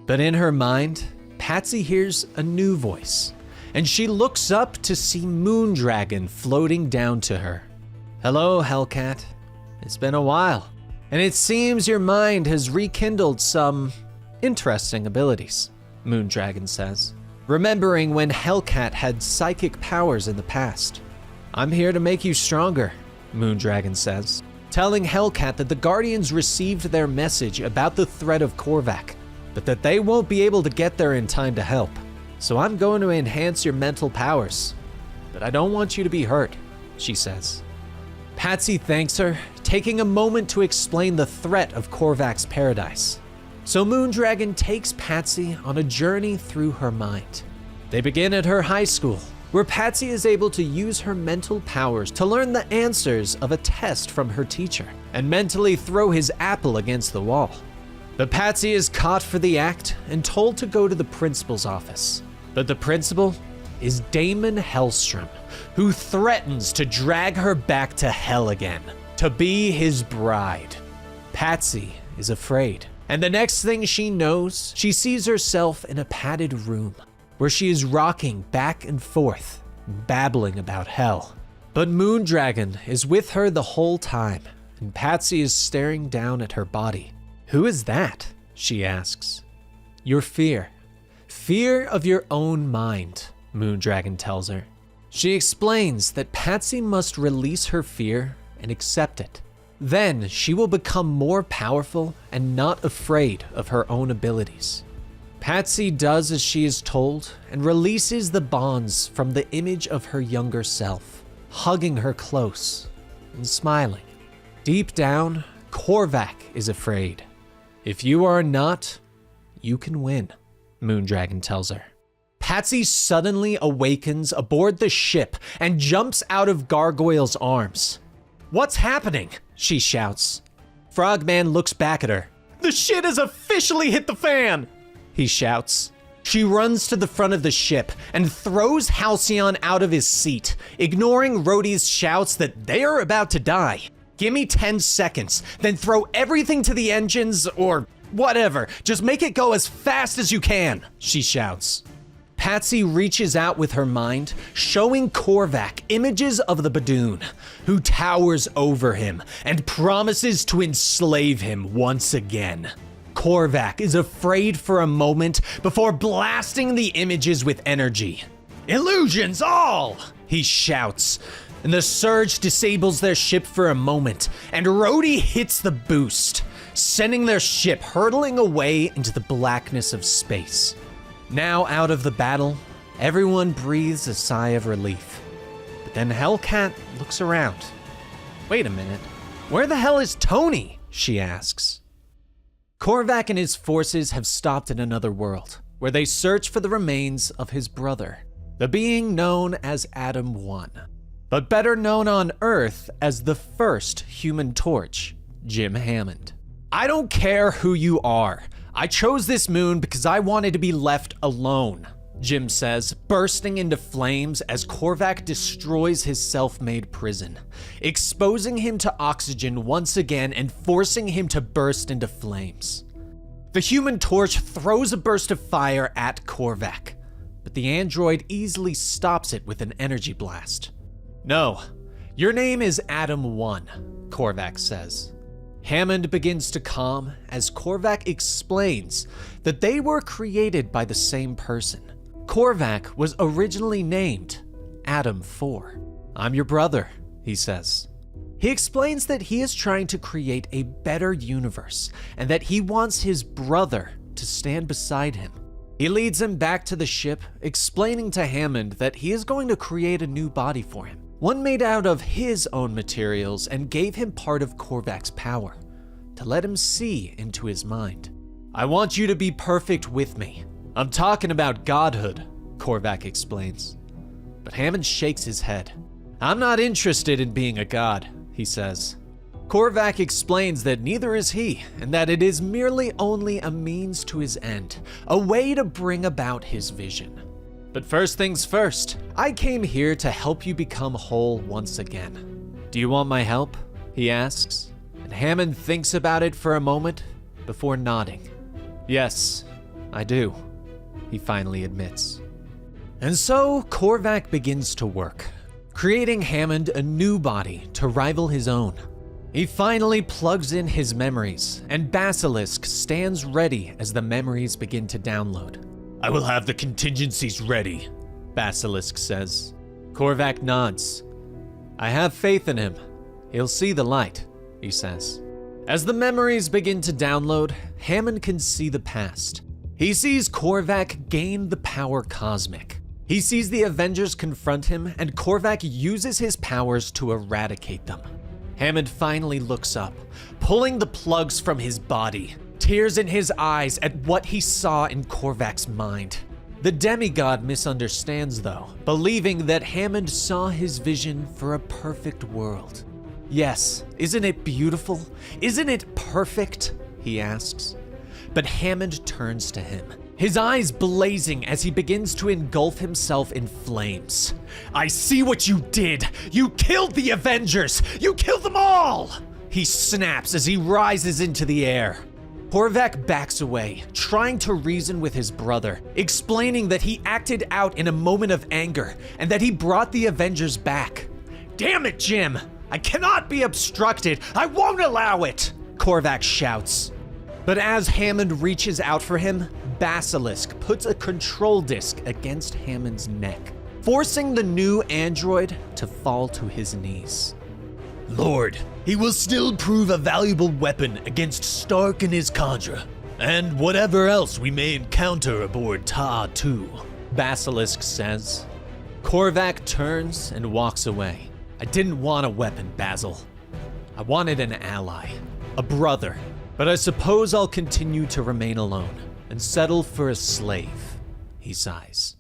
But in her mind, Patsy hears a new voice, and she looks up to see Moondragon floating down to her. Hello, Hellcat. It's been a while, and it seems your mind has rekindled some interesting abilities, Moondragon says, remembering when Hellcat had psychic powers in the past. I'm here to make you stronger, Moondragon says, telling Hellcat that the Guardians received their message about the threat of Korvac, but that they won't be able to get there in time to help. So I'm going to enhance your mental powers, but I don't want you to be hurt, she says. Patsy thanks her, taking a moment to explain the threat of Korvac's paradise. So Moondragon takes Patsy on a journey through her mind. They begin at her high school, where Patsy is able to use her mental powers to learn the answers of a test from her teacher and mentally throw his apple against the wall. But Patsy is caught for the act and told to go to the principal's office. But the principal is Damon Hellstrom, who threatens to drag her back to hell again, to be his bride. Patsy is afraid. And the next thing she knows, she sees herself in a padded room where she is rocking back and forth, babbling about hell. But Moondragon is with her the whole time, and Patsy is staring down at her body. Who is that? She asks. Your fear. Fear of your own mind, Moondragon tells her. She explains that Patsy must release her fear and accept it. Then she will become more powerful and not afraid of her own abilities. Patsy does as she is told and releases the bonds from the image of her younger self, hugging her close and smiling. Deep down, Korvac is afraid. If you are not, you can win, Moondragon tells her. Patsy suddenly awakens aboard the ship and jumps out of Gargoyle's arms. What's happening? She shouts. Frogman looks back at her. The shit has officially hit the fan, he shouts. She runs to the front of the ship and throws Halcyon out of his seat, ignoring Rhodey's shouts that they are about to die. Give me 10 seconds, then throw everything to the engines or whatever. Just make it go as fast as you can, she shouts. Patsy reaches out with her mind, showing Korvac images of the Badoon, who towers over him and promises to enslave him once again. Korvac is afraid for a moment before blasting the images with energy. Illusions all! He shouts, and the surge disables their ship for a moment, and Rhodey hits the boost, sending their ship hurtling away into the blackness of space. Now out of the battle, everyone breathes a sigh of relief. But then Hellcat looks around. Wait a minute, where the hell is Tony? She asks. Korvac and his forces have stopped in another world, where they search for the remains of his brother, the being known as Adam 1, but better known on Earth as the first Human Torch, Jim Hammond. I don't care who you are. I chose this moon because I wanted to be left alone, Jim says, bursting into flames as Korvac destroys his self-made prison, exposing him to oxygen once again and forcing him to burst into flames. The Human Torch throws a burst of fire at Korvac, but the android easily stops it with an energy blast. No, your name is Adam 1, Korvac says. Hammond begins to calm as Korvac explains that they were created by the same person. Korvac was originally named Adam 4. I'm your brother, he says. He explains that he is trying to create a better universe and that he wants his brother to stand beside him. He leads him back to the ship, explaining to Hammond that he is going to create a new body for him, one made out of his own materials, and gave him part of Korvac's power to let him see into his mind. I want you to be perfect with me. I'm talking about godhood, Korvac explains. But Hammond shakes his head. I'm not interested in being a god, he says. Korvac explains that neither is he, and that it is merely only a means to his end, a way to bring about his vision. But first things first, I came here to help you become whole once again. Do you want my help? He asks, and Hammond thinks about it for a moment before nodding. Yes, I do, he finally admits. And so Korvac begins to work, creating Hammond a new body to rival his own. He finally plugs in his memories, and Basilisk stands ready as the memories begin to download. I will have the contingencies ready, Basilisk says. Korvac nods. I have faith in him. He'll see the light, he says. As the memories begin to download, Hammond can see the past. He sees Korvac gain the power cosmic. He sees the Avengers confront him, and Korvac uses his powers to eradicate them. Hammond finally looks up, pulling the plugs from his body, tears in his eyes at what he saw in Korvac's mind. The demigod misunderstands though, believing that Hammond saw his vision for a perfect world. Yes, isn't it beautiful? Isn't it perfect? He asks. But Hammond turns to him, his eyes blazing as he begins to engulf himself in flames. I see what you did! You killed the Avengers! You killed them all! He snaps as he rises into the air. Korvac backs away, trying to reason with his brother, explaining that he acted out in a moment of anger and that he brought the Avengers back. Damn it, Jim! I cannot be obstructed! I won't allow it! Korvac shouts. But as Hammond reaches out for him, Basilisk puts a control disc against Hammond's neck, forcing the new android to fall to his knees. Lord, he will still prove a valuable weapon against Stark and his Cadre, and whatever else we may encounter aboard Ta-2, Basilisk says. Korvac turns and walks away. I didn't want a weapon, Basil. I wanted an ally, a brother. But I suppose I'll continue to remain alone and settle for a slave, he sighs.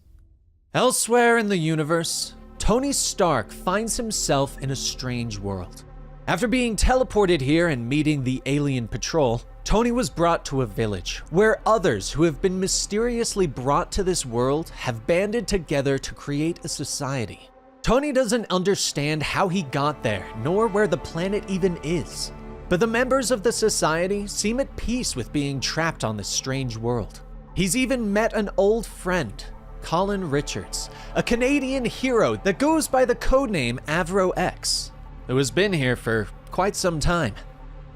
Elsewhere in the universe, Tony Stark finds himself in a strange world. After being teleported here and meeting the alien patrol, Tony was brought to a village where others who have been mysteriously brought to this world have banded together to create a society. Tony doesn't understand how he got there, nor where the planet even is. But the members of the society seem at peace with being trapped on this strange world. He's even met an old friend, Colin Richards, a Canadian hero that goes by the codename Avro X, who has been here for quite some time.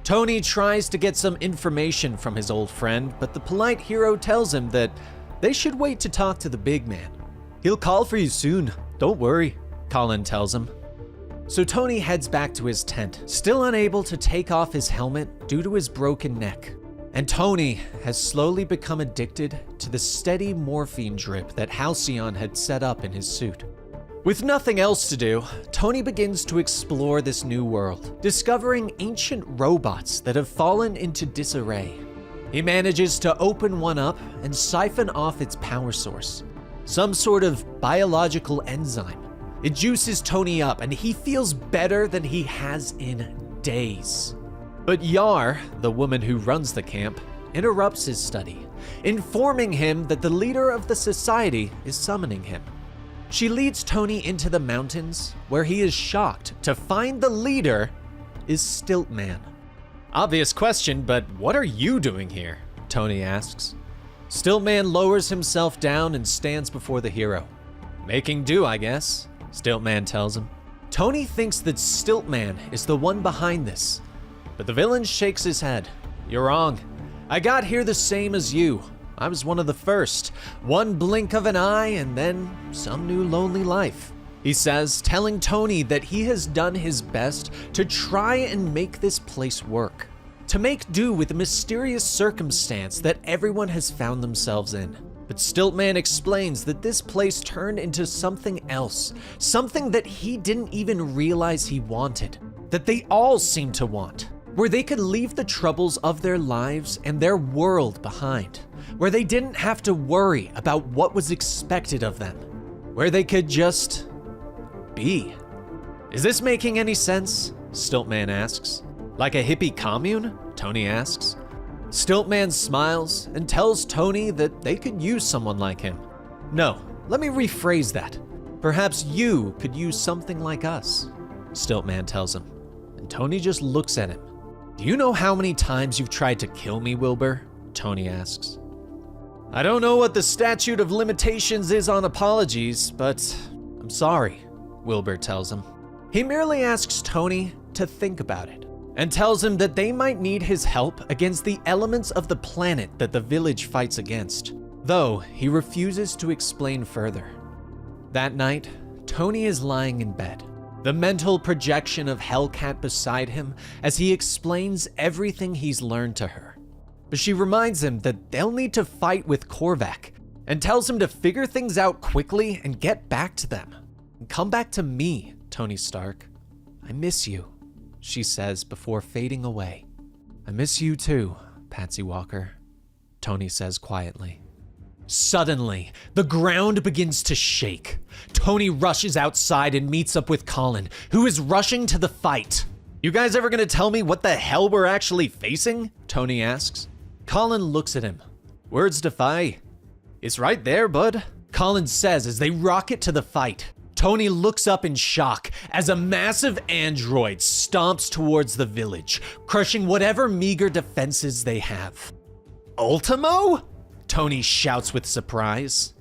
Tony tries to get some information from his old friend, but the polite hero tells him that they should wait to talk to the big man. He'll call for you soon, don't worry, Colin tells him. So Tony heads back to his tent, still unable to take off his helmet due to his broken neck. And Tony has slowly become addicted to the steady morphine drip that Halcyon had set up in his suit. With nothing else to do, Tony begins to explore this new world, discovering ancient robots that have fallen into disarray. He manages to open one up and siphon off its power source, some sort of biological enzyme. It juices Tony up and he feels better than he has in days. But Yar, the woman who runs the camp, interrupts his study, informing him that the leader of the society is summoning him. She leads Tony into the mountains, where he is shocked to find the leader is Stiltman. Obvious question, but what are you doing here? Tony asks. Stiltman lowers himself down and stands before the hero. Making do, I guess, Stiltman tells him. Tony thinks that Stiltman is the one behind this, but the villain shakes his head. You're wrong. I got here the same as you. I was one of the first. One blink of an eye and then some new lonely life, he says, telling Tony that he has done his best to try and make this place work, to make do with the mysterious circumstance that everyone has found themselves in. But Stiltman explains that this place turned into something else, something that he didn't even realize he wanted, that they all seem to want, where they could leave the troubles of their lives and their world behind, where they didn't have to worry about what was expected of them, where they could just be. Is this making any sense? Stiltman asks. Like a hippie commune? Tony asks. Stiltman smiles and tells Tony that they could use someone like him. No, let me rephrase that. Perhaps you could use something like us, Stiltman tells him. And Tony just looks at him. Do you know how many times you've tried to kill me, Wilbur? Tony asks. I don't know what the statute of limitations is on apologies, but I'm sorry, Wilbur tells him. He merely asks Tony to think about it, and tells him that they might need his help against the elements of the planet that the village fights against, though he refuses to explain further. That night, Tony is lying in bed, the mental projection of Hellcat beside him as he explains everything he's learned to her. But she reminds him that they'll need to fight with Korvac, and tells him to figure things out quickly and get back to them. Come back to me, Tony Stark. I miss you, she says before fading away. I miss you too, Patsy Walker, Tony says quietly. Suddenly, the ground begins to shake. Tony rushes outside and meets up with Colin, who is rushing to the fight. You guys ever gonna tell me what the hell we're actually facing? Tony asks. Colin looks at him. Words defy. It's right there, bud, Colin says as they rocket to the fight. Tony looks up in shock as a massive android stomps towards the village, crushing whatever meager defenses they have. Ultimo? Tony shouts with surprise.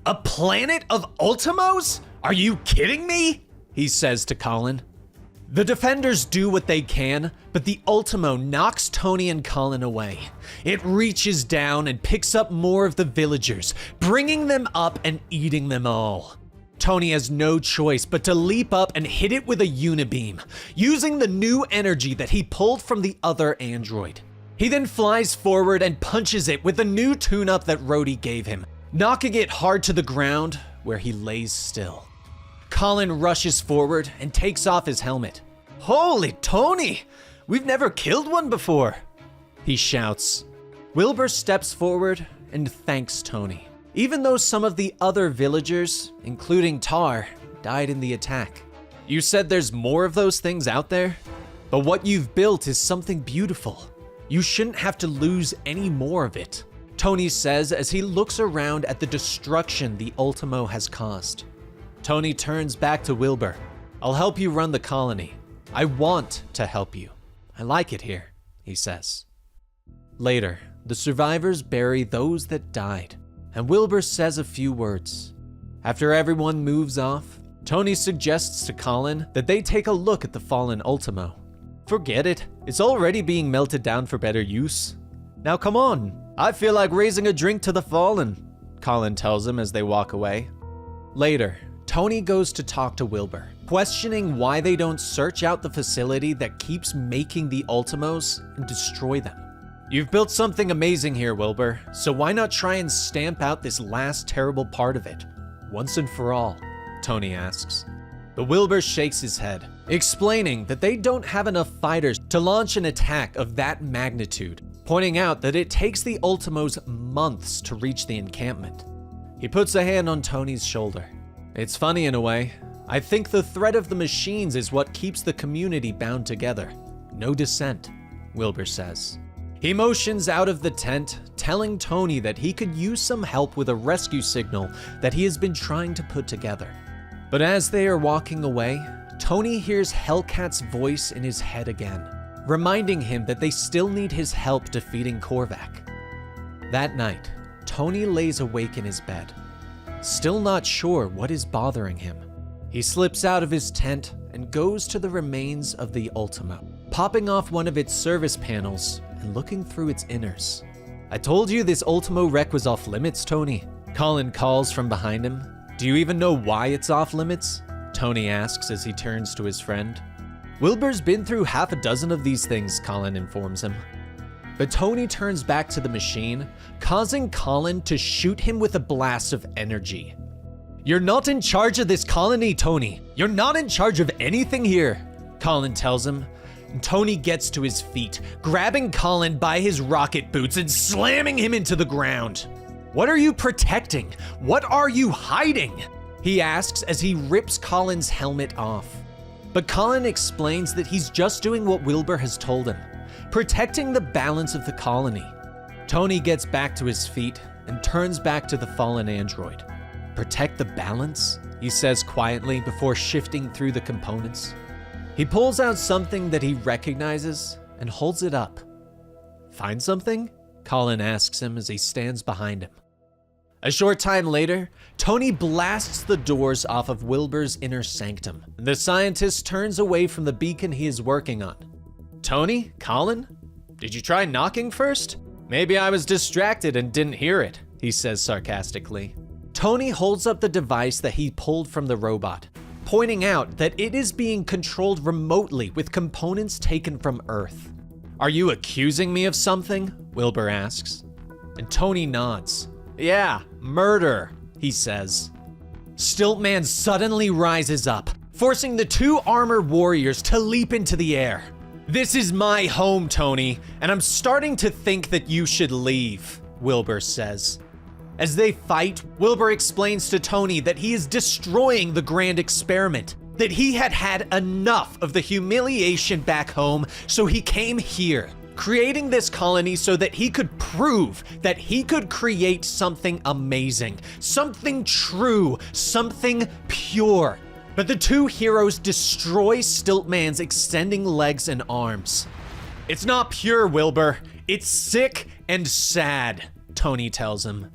A planet of Ultimos? Are you kidding me? He says to Colin. The defenders do what they can, but the Ultimo knocks Tony and Colin away. It reaches down and picks up more of the villagers, bringing them up and eating them all. Tony has no choice but to leap up and hit it with a unibeam, using the new energy that he pulled from the other android. He then flies forward and punches it with the new tune-up that Rhodey gave him, knocking it hard to the ground where he lays still. Colin rushes forward and takes off his helmet. "Holy Tony! We've never killed one before!" he shouts. Wilbur steps forward and thanks Tony, even though some of the other villagers, including Tar, died in the attack. "You said there's more of those things out there? But what you've built is something beautiful. You shouldn't have to lose any more of it," Tony says as he looks around at the destruction the Ultimo has caused. Tony turns back to Wilbur. "I'll help you run the colony. I want to help you. I like it here," he says. Later, the survivors bury those that died, and Wilbur says a few words. After everyone moves off, Tony suggests to Colin that they take a look at the fallen Ultimo. "Forget it. It's already being melted down for better use. Now come on. I feel like raising a drink to the fallen," Colin tells him as they walk away. Later, Tony goes to talk to Wilbur, questioning why they don't search out the facility that keeps making the Ultimos and destroy them. "You've built something amazing here, Wilbur, so why not try and stamp out this last terrible part of it, once and for all?" Tony asks. But Wilbur shakes his head, explaining that they don't have enough fighters to launch an attack of that magnitude, pointing out that it takes the Ultimos months to reach the encampment. He puts a hand on Tony's shoulder. "It's funny in a way. I think the threat of the machines is what keeps the community bound together. No dissent," Wilbur says. He motions out of the tent, telling Tony that he could use some help with a rescue signal that he has been trying to put together. But as they are walking away, Tony hears Hellcat's voice in his head again, reminding him that they still need his help defeating Korvac. That night, Tony lays awake in his bed, still not sure what is bothering him. He slips out of his tent and goes to the remains of the Ultimo, popping off one of its service panels and looking through its inners. "I told you this Ultimo wreck was off limits, Tony," Colin calls from behind him. "Do you even know why it's off limits?" Tony asks as he turns to his friend. "Wilbur's been through half a dozen of these things," Colin informs him. But Tony turns back to the machine, causing Colin to shoot him with a blast of energy. "You're not in charge of this colony, Tony. You're not in charge of anything here," Colin tells him. And Tony gets to his feet, grabbing Colin by his rocket boots and slamming him into the ground. "What are you protecting? What are you hiding?" he asks as he rips Colin's helmet off. But Colin explains that he's just doing what Wilbur has told him, protecting the balance of the colony. Tony gets back to his feet and turns back to the fallen android. "Protect the balance?" he says quietly before shifting through the components. He pulls out something that he recognizes and holds it up. "Find something?" Colin asks him as he stands behind him. A short time later, Tony blasts the doors off of Wilbur's inner sanctum. The scientist turns away from the beacon he is working on. "Tony? Colin? Did you try knocking first? Maybe I was distracted and didn't hear it," he says sarcastically. Tony holds up the device that he pulled from the robot, pointing out that it is being controlled remotely with components taken from Earth. "Are you accusing me of something?" Wilbur asks. And Tony nods. "Yeah, murder," he says. Stiltman suddenly rises up, forcing the two armored warriors to leap into the air. "This is my home, Tony, and I'm starting to think that you should leave," Wilbur says. As they fight, Wilbur explains to Tony that he is destroying the grand experiment, that he had had enough of the humiliation back home, so he came here, creating this colony so that he could prove that he could create something amazing, something true, something pure. But the two heroes destroy Stiltman's extending legs and arms. "It's not pure, Wilbur. It's sick and sad," Tony tells him.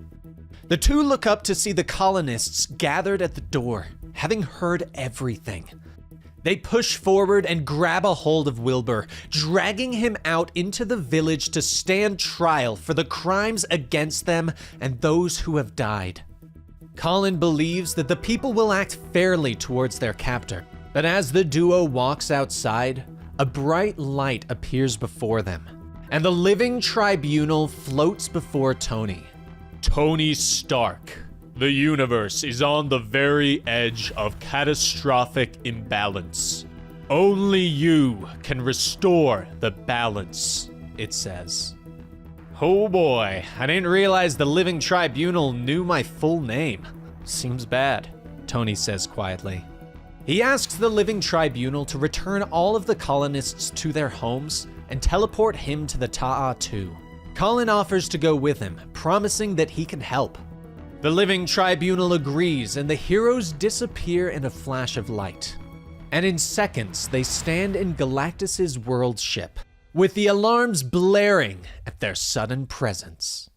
The two look up to see the colonists gathered at the door, having heard everything. They push forward and grab a hold of Wilbur, dragging him out into the village to stand trial for the crimes against them and those who have died. Colin believes that the people will act fairly towards their captor, but as the duo walks outside, a bright light appears before them, and the living tribunal floats before Tony. "Tony Stark, The universe is on the very edge of catastrophic imbalance. Only you can restore the balance, it says. Oh boy, I didn't realize the Living Tribunal knew my full name. Seems bad, Tony says quietly. He asks the Living Tribunal to return all of the colonists to their homes and teleport him to the Ta'atu. Colin offers to go with him, promising that he can help. The Living Tribunal agrees, and the heroes disappear in a flash of light. And in seconds, they stand in Galactus's world ship, with the alarms blaring at their sudden presence.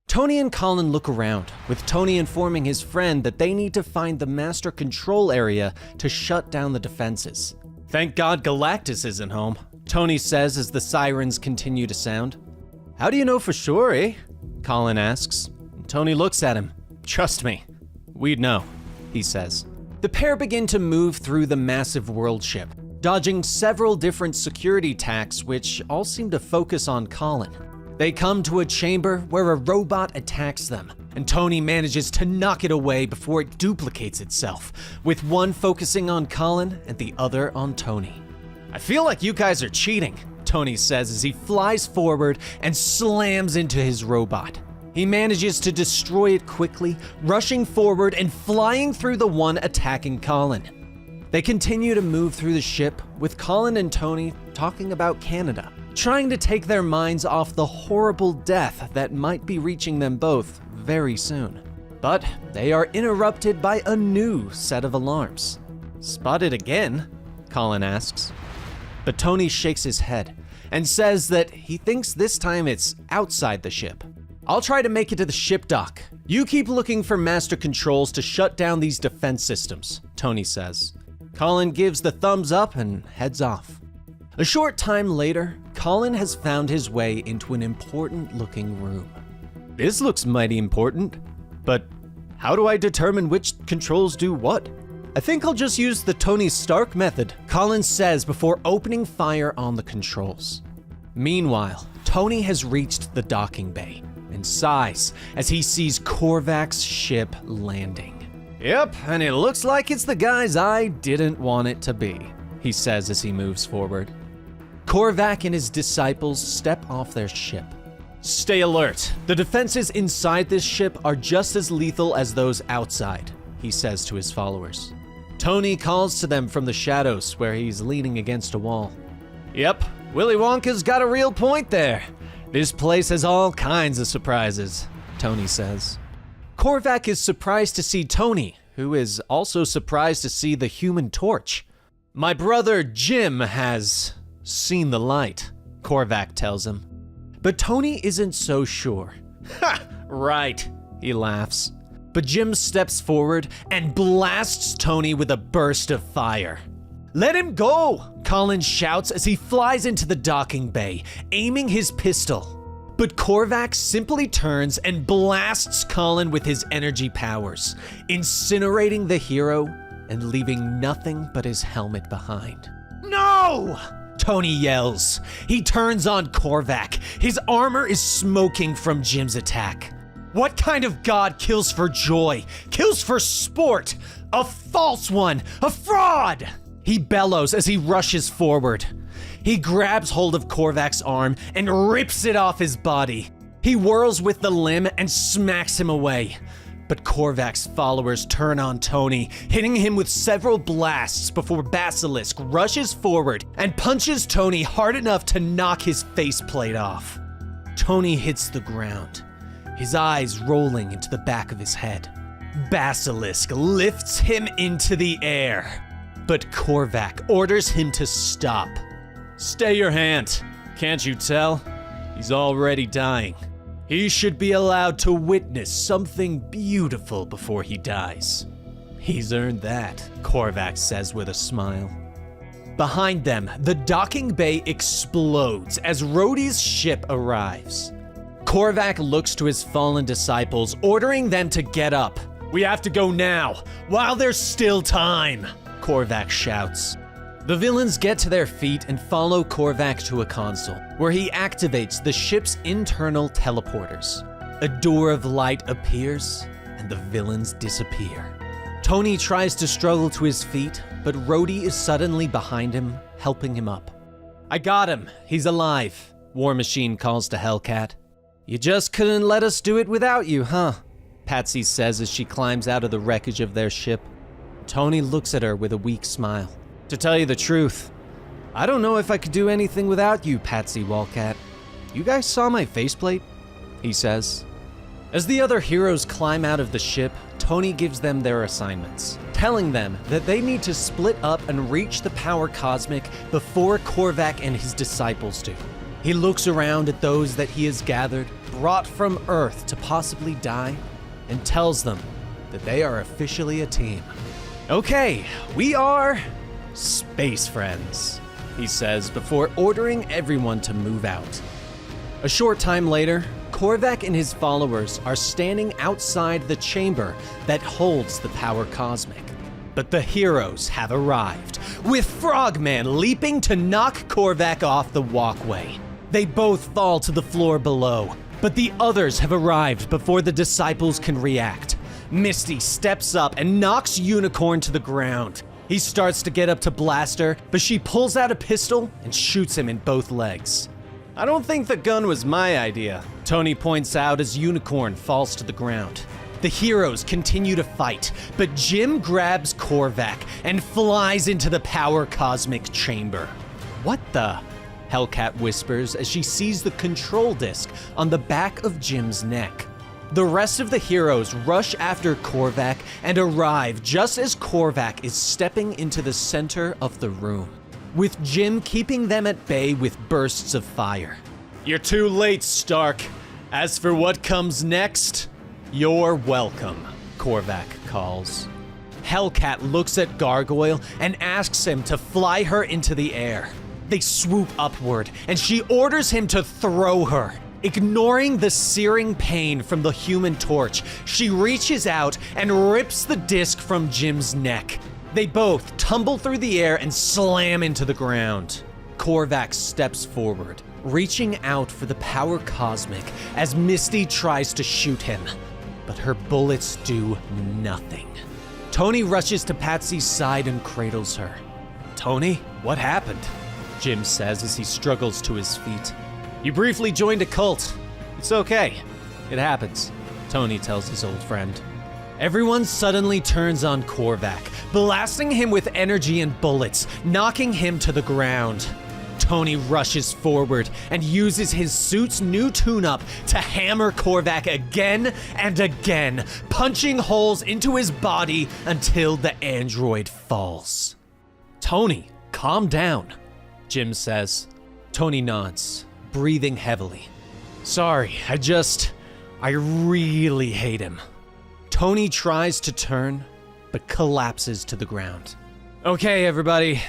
Tony and Colin look around, with Tony informing his friend that they need to find the master control area to shut down the defenses. Thank God Galactus isn't home, Tony says as the sirens continue to sound. How do you know for sure, eh? Colin asks. Tony looks at him. Trust me, we'd know, he says. The pair begin to move through the massive world ship, dodging several different security attacks which all seem to focus on Colin. They come to a chamber where a robot attacks them, and Tony manages to knock it away before it duplicates itself, with one focusing on Colin and the other on Tony. I feel like you guys are cheating, Tony says as he flies forward and slams into his robot. He manages to destroy it quickly, rushing forward and flying through the one attacking Colin. They continue to move through the ship, with Colin and Tony talking about Canada, trying to take their minds off the horrible death that might be reaching them both very soon. But they are interrupted by a new set of alarms. Spotted again? Colin asks. But Tony shakes his head and says that he thinks this time it's outside the ship. I'll try to make it to the ship dock. You keep looking for master controls to shut down these defense systems, Tony says. Colin gives the thumbs up and heads off. A short time later, Colin has found his way into an important-looking room. This looks mighty important, but how do I determine which controls do what? I think I'll just use the Tony Stark method, Colin says before opening fire on the controls. Meanwhile, Tony has reached the docking bay and sighs as he sees Korvac's ship landing. Yep, and it looks like it's the guys I didn't want it to be, he says as he moves forward. Korvac and his disciples step off their ship. Stay alert. The defenses inside this ship are just as lethal as those outside, he says to his followers. Tony calls to them from the shadows where he's leaning against a wall. Yep, Willy Wonka's got a real point there. This place has all kinds of surprises, Tony says. Korvac is surprised to see Tony, who is also surprised to see the Human Torch. My brother Jim has seen the light, Korvac tells him. But Tony isn't so sure. Ha! Right, he laughs. But Jim steps forward and blasts Tony with a burst of fire. Let him go, Colin shouts as he flies into the docking bay, aiming his pistol. But Korvac simply turns and blasts Colin with his energy powers, incinerating the hero and leaving nothing but his helmet behind. No! Tony yells. He turns on Korvac. His armor is smoking from Jim's attack. What kind of god kills for joy? Kills for sport? A false one! A fraud! He bellows as he rushes forward. He grabs hold of Korvac's arm and rips it off his body. He whirls with the limb and smacks him away. But Korvac's followers turn on Tony, hitting him with several blasts before Basilisk rushes forward and punches Tony hard enough to knock his faceplate off. Tony hits the ground, his eyes rolling into the back of his head. Basilisk lifts him into the air, but Korvac orders him to stop. Stay your hand. Can't you tell? He's already dying. He should be allowed to witness something beautiful before he dies. He's earned that, Korvac says with a smile. Behind them, the docking bay explodes as Rhodey's ship arrives. Korvac looks to his fallen disciples, ordering them to get up. We have to go now, while there's still time, Korvac shouts. The villains get to their feet and follow Korvac to a console, where he activates the ship's internal teleporters. A door of light appears, and and the villains disappear. Tony tries to struggle to his feet, but Rhodey is suddenly behind him, helping him up. "I got him. He's alive," War Machine calls to Hellcat. "You just couldn't let us do it without you, huh?" Patsy says as she climbs out of the wreckage of their ship. Tony looks at her with a weak smile. "To tell you the truth, I don't know if I could do anything without you, Patsy Wildcat. You guys saw my faceplate?" he says. As the other heroes climb out of the ship, Tony gives them their assignments, telling them that they need to split up and reach the power cosmic before Korvac and his disciples do. He looks around at those that he has gathered, brought from Earth to possibly die, and tells them that they are officially a team. "Okay, we are space friends," he says before ordering everyone to move out. A short time later, Korvac and his followers are standing outside the chamber that holds the power cosmic. But the heroes have arrived, with Frogman leaping to knock Korvac off the walkway. They both fall to the floor below, but the others have arrived before the disciples can react. Misty steps up and knocks Unicorn to the ground. He starts to get up to blast her, but she pulls out a pistol and shoots him in both legs. "I don't think the gun was my idea," Tony points out as Unicorn falls to the ground. The heroes continue to fight, but Jim grabs Korvac and flies into the power cosmic chamber. "What the?" Hellcat whispers as she sees the control disc on the back of Jim's neck. The rest of the heroes rush after Korvac and arrive just as Korvac is stepping into the center of the room, with Jim keeping them at bay with bursts of fire. "You're too late, Stark. As for what comes next, you're welcome," Korvac calls. Hellcat looks at Gargoyle and asks him to fly her into the air. They swoop upward, and she orders him to throw her. Ignoring the searing pain from the Human Torch, she reaches out and rips the disc from Jim's neck. They both tumble through the air and slam into the ground. Korvac steps forward, reaching out for the power cosmic as Misty tries to shoot him, but her bullets do nothing. Tony rushes to Patsy's side and cradles her. "Tony, what happened?" Jim says as he struggles to his feet. "You briefly joined a cult. It's okay. It happens," Tony tells his old friend. Everyone suddenly turns on Korvac, blasting him with energy and bullets, knocking him to the ground. Tony rushes forward and uses his suit's new tune-up to hammer Korvac again and again, punching holes into his body until the android falls. "Tony, calm down," Jim says. Tony nods, breathing heavily. "Sorry, I really hate him." Tony tries to turn, but collapses to the ground. "Okay, everybody,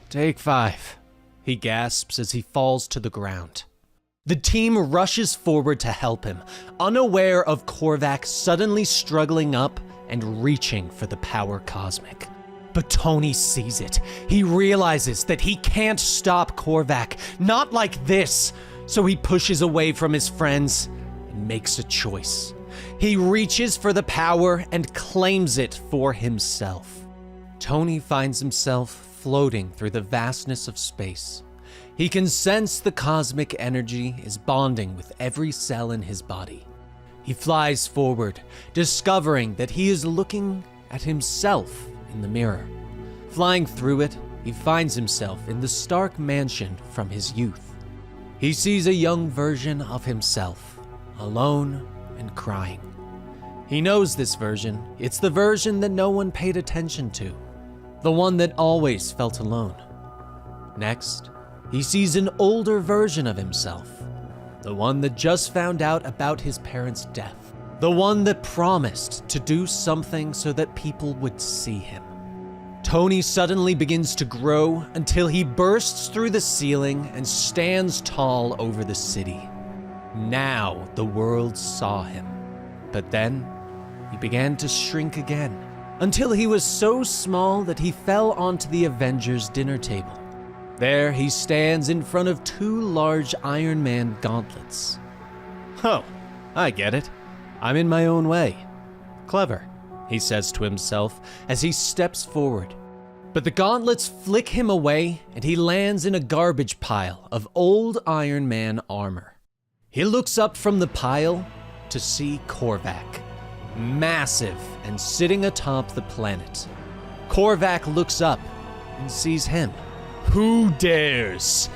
take 5. He gasps as he falls to the ground. The team rushes forward to help him, unaware of Korvac suddenly struggling up and reaching for the power cosmic. But Tony sees it. He realizes that he can't stop Korvac, not like this, so he pushes away from his friends and makes a choice. He reaches for the power and claims it for himself. Tony finds himself floating through the vastness of space. He can sense the cosmic energy is bonding with every cell in his body. He flies forward, discovering that he is looking at himself in the mirror. Flying through it, he finds himself in the Stark mansion from his youth. He sees a young version of himself, alone and crying. He knows this version. It's the version that no one paid attention to, the one that always felt alone. Next, he sees an older version of himself, the one that just found out about his parents' death, the one that promised to do something so that people would see him. Tony suddenly begins to grow until he bursts through the ceiling and stands tall over the city. Now the world saw him, but then he began to shrink again, until he was so small that he fell onto the Avengers' dinner table. There he stands in front of 2 large Iron Man gauntlets. "Oh, I get it. I'm in my own way. Clever, he says to himself as he steps forward. But the gauntlets flick him away and he lands in a garbage pile of old Iron Man armor. He looks up from the pile to see Korvac, massive and sitting atop the planet. Korvac looks up and sees him. "Who dares?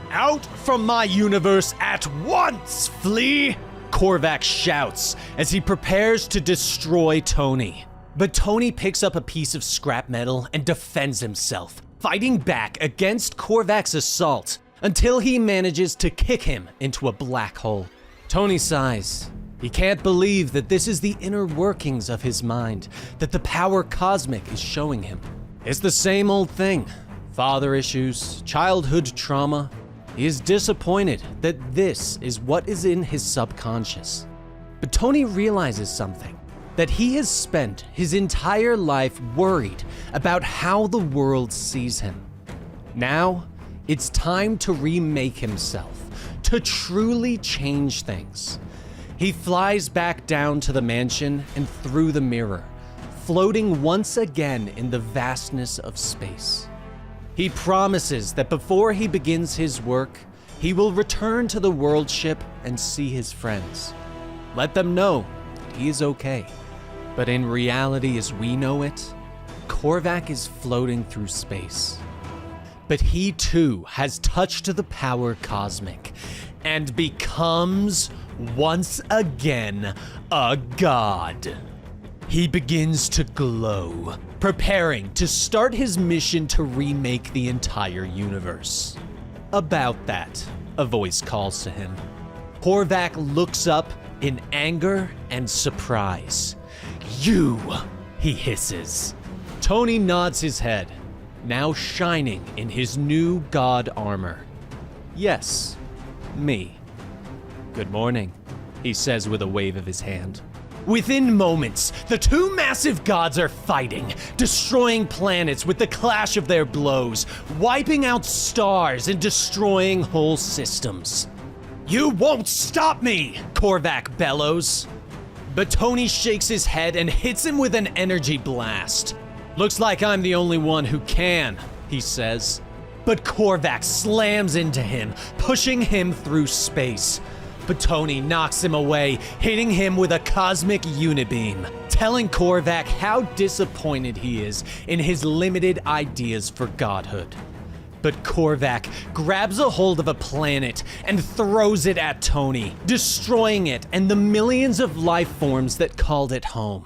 Out from my universe at once, flea!" Korvac shouts as he prepares to destroy Tony. But Tony picks up a piece of scrap metal and defends himself, fighting back against Korvac's assault until he manages to kick him into a black hole. Tony sighs. He can't believe that this is the inner workings of his mind, that the power cosmic is showing him. It's the same old thing. Father issues, childhood trauma. He is disappointed that this is what is in his subconscious. But Tony realizes something, that he has spent his entire life worried about how the world sees him. Now, it's time to remake himself, to truly change things. He flies back down to the mansion and through the mirror, floating once again in the vastness of space. He promises that before he begins his work, he will return to the world ship and see his friends. Let them know that he is okay. But in reality as we know it, Korvac is floating through space. But he too has touched the power cosmic and becomes once again a god. He begins to glow, preparing to start his mission to remake the entire universe. About that, a voice calls to him. Korvac looks up in anger and surprise. "You," he hisses. Tony nods his head, now shining in his new god armor. "Yes, me. Good morning," he says with a wave of his hand. Within moments, the two massive gods are fighting, destroying planets with the clash of their blows, wiping out stars and destroying whole systems. "You won't stop me!" Korvac bellows. But Tony shakes his head and hits him with an energy blast. "Looks like I'm the only one who can," he says. But Korvac slams into him, pushing him through space. But Tony knocks him away, hitting him with a cosmic unibeam, telling Korvac how disappointed he is in his limited ideas for godhood. But Korvac grabs a hold of a planet and throws it at Tony, destroying it and the millions of life forms that called it home.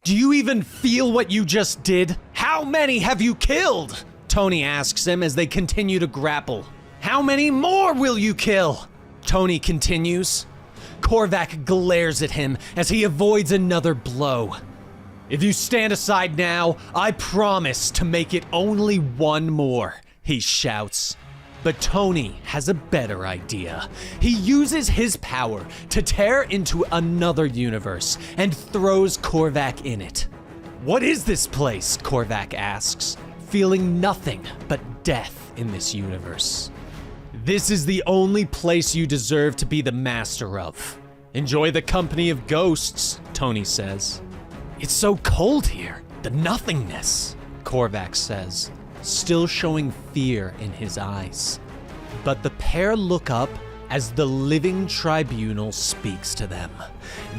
"Do you even feel what you just did? How many have you killed?" Tony asks him as they continue to grapple. "How many more will you kill?" Tony continues. Korvac glares at him as he avoids another blow. "If you stand aside now, I promise to make it only one more," he shouts. But Tony has a better idea. He uses his power to tear into another universe and throws Korvac in it. "What is this place?" Korvac asks, feeling nothing but death in this universe. "This is the only place you deserve to be the master of. Enjoy the company of ghosts," Tony says. "It's so cold here, the nothingness," Korvac says, still showing fear in his eyes. But the pair look up as the living tribunal speaks to them,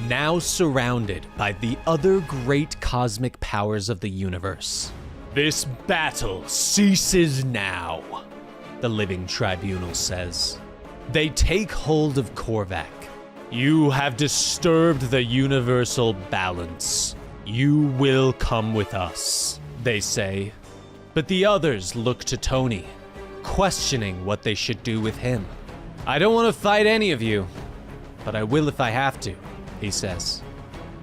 now surrounded by the other great cosmic powers of the universe. "This battle ceases now," the living tribunal says. They take hold of Korvac. "You have disturbed the universal balance. You will come with us," they say. But the others look to Tony, questioning what they should do with him. "I don't want to fight any of you, but I will if I have to," he says.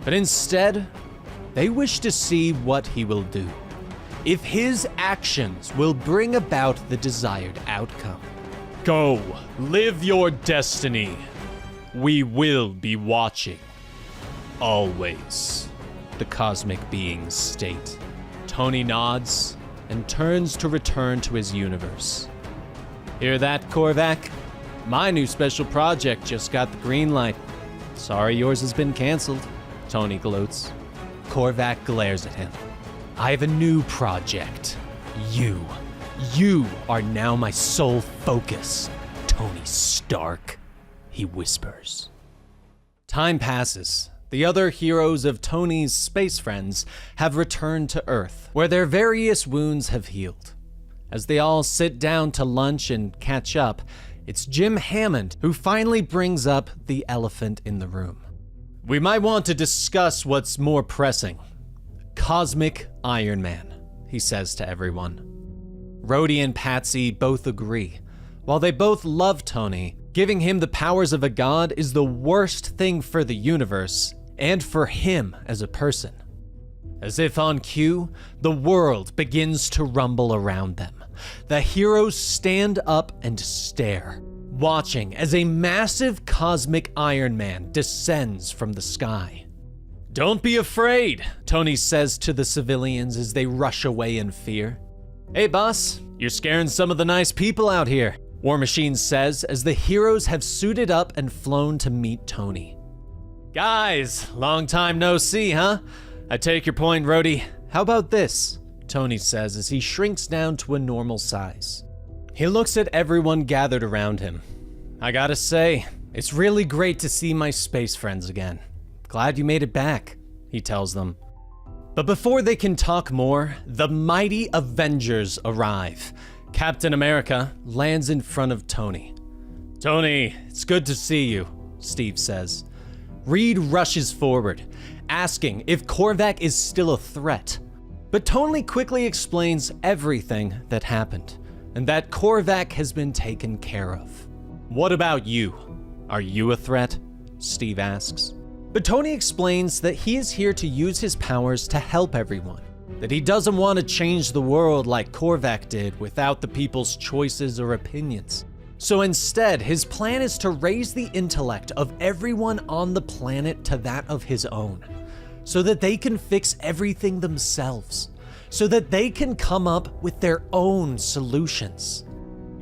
But instead, they wish to see what he will do, if his actions will bring about the desired outcome. "Go, live your destiny. We will be watching. Always," the cosmic beings state. Tony nods and turns to return to his universe. "Hear that, Korvac? My new special project just got the green light. Sorry yours has been canceled," Tony gloats. Korvac glares at him. I have a new project. You are now my sole focus, Tony Stark, he whispers. Time passes. The other heroes of Tony's space friends have returned to Earth, where their various wounds have healed. As they all sit down to lunch and catch up, it's Jim Hammond who finally brings up the elephant in the room. We might want to discuss what's more pressing. Cosmic Iron Man, he says to everyone. Rhodey and Patsy both agree. While they both love Tony, giving him the powers of a god is the worst thing for the universe and for him as a person. As if on cue, the world begins to rumble around them. The heroes stand up and stare, watching as a massive cosmic Iron Man descends from the sky. Don't be afraid, Tony says to the civilians as they rush away in fear. Hey boss, you're scaring some of the nice people out here, War Machine says as the heroes have suited up and flown to meet Tony. Guys, long time no see, huh? I take your point, Rhodey. How about this? Tony says as he shrinks down to a normal size. He looks at everyone gathered around him. I gotta say, it's really great to see my space friends again. Glad you made it back, he tells them. But before they can talk more, the mighty Avengers arrive. Captain America lands in front of Tony. Tony, it's good to see you, Steve says. Reed rushes forward, asking if Korvac is still a threat. But Tony quickly explains everything that happened, and that Korvac has been taken care of. What about you? Are you a threat? Steve asks. But Tony explains that he is here to use his powers to help everyone, that he doesn't want to change the world like Korvac did without the people's choices or opinions. So instead, his plan is to raise the intellect of everyone on the planet to that of his own, so that they can fix everything themselves, so that they can come up with their own solutions.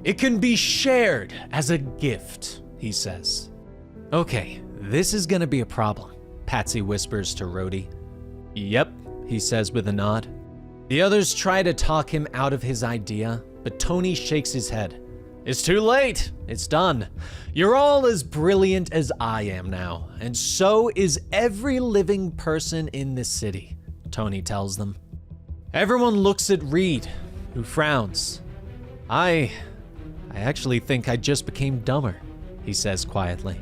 It can be shared as a gift, he says. Okay, this is gonna be a problem, Patsy whispers to Rhodey. Yep, he says with a nod. The others try to talk him out of his idea, but Tony shakes his head. It's too late, it's done. You're all as brilliant as I am now, and so is every living person in this city, Tony tells them. Everyone looks at Reed, who frowns. I actually think I just became dumber, he says quietly.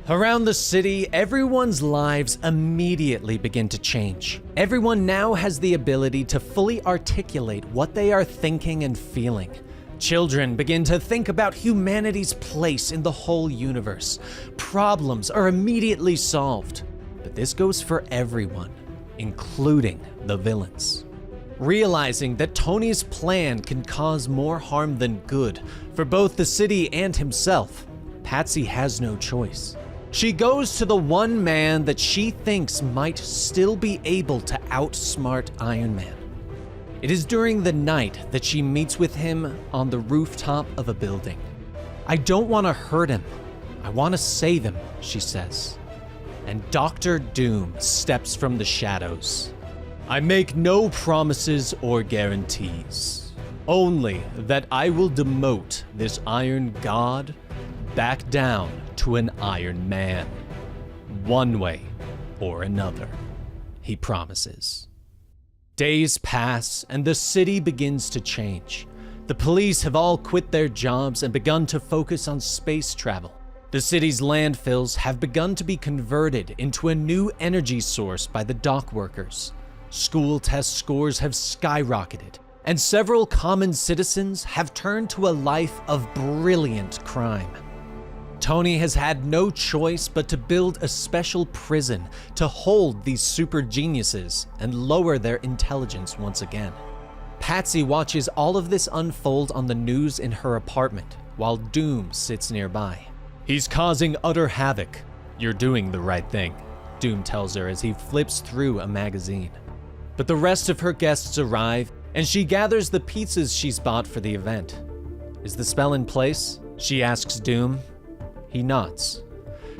Around the city, everyone's lives immediately begin to change. Everyone now has the ability to fully articulate what they are thinking and feeling. Children begin to think about humanity's place in the whole universe. Problems are immediately solved. But this goes for everyone, including the villains. Realizing that Tony's plan can cause more harm than good for both the city and himself, Patsy has no choice. She goes to the one man that she thinks might still be able to outsmart Iron Man. It is during the night that she meets with him on the rooftop of a building. I don't want to hurt him. I want to save him, she says. And Dr. Doom steps from the shadows. I make no promises or guarantees, only that I will demote this Iron God back down to an Iron Man, one way or another, he promises. Days pass and the city begins to change. The police have all quit their jobs and begun to focus on space travel. The city's landfills have begun to be converted into a new energy source by the dock workers. School test scores have skyrocketed, and several common citizens have turned to a life of brilliant crime. Tony has had no choice but to build a special prison to hold these super geniuses and lower their intelligence once again. Patsy watches all of this unfold on the news in her apartment, while Doom sits nearby. He's causing utter havoc. You're doing the right thing, Doom tells her as he flips through a magazine. But the rest of her guests arrive, and she gathers the pizzas she's bought for the event. Is the spell in place? She asks Doom. He nods.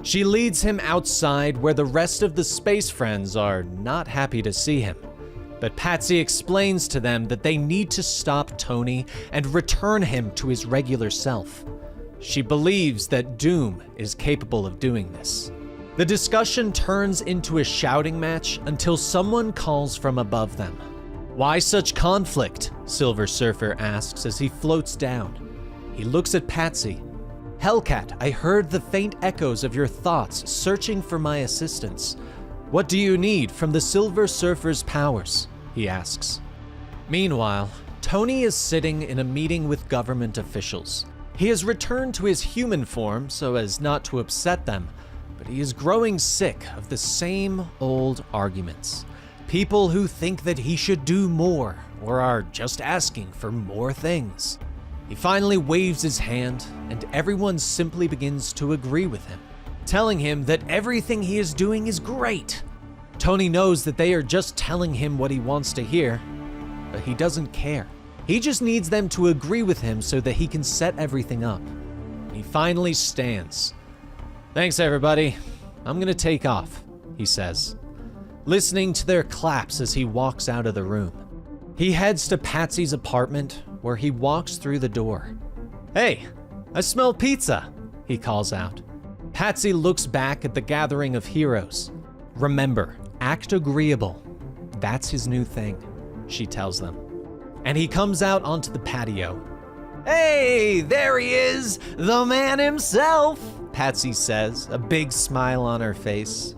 She leads him outside where the rest of the space friends are not happy to see him. But Patsy explains to them that they need to stop Tony and return him to his regular self. She believes that Doom is capable of doing this. The discussion turns into a shouting match until someone calls from above them. "Why such conflict?" Silver Surfer asks as he floats down. He looks at Patsy. "Hellcat, I heard the faint echoes of your thoughts searching for my assistance. What do you need from the Silver Surfer's powers?" he asks. Meanwhile, Tony is sitting in a meeting with government officials. He has returned to his human form so as not to upset them, but he is growing sick of the same old arguments. People who think that he should do more or are just asking for more things. He finally waves his hand, and everyone simply begins to agree with him, telling him that everything he is doing is great. Tony knows that they are just telling him what he wants to hear, but he doesn't care. He just needs them to agree with him so that he can set everything up. And he finally stands. "Thanks, everybody. I'm gonna take off," he says, listening to their claps as he walks out of the room. He heads to Patsy's apartment, where he walks through the door. "Hey, I smell pizza," he calls out. Patsy looks back at the gathering of heroes. "Remember, act agreeable. That's his new thing," she tells them. And he comes out onto the patio. "Hey, there he is, the man himself," Patsy says, a big smile on her face.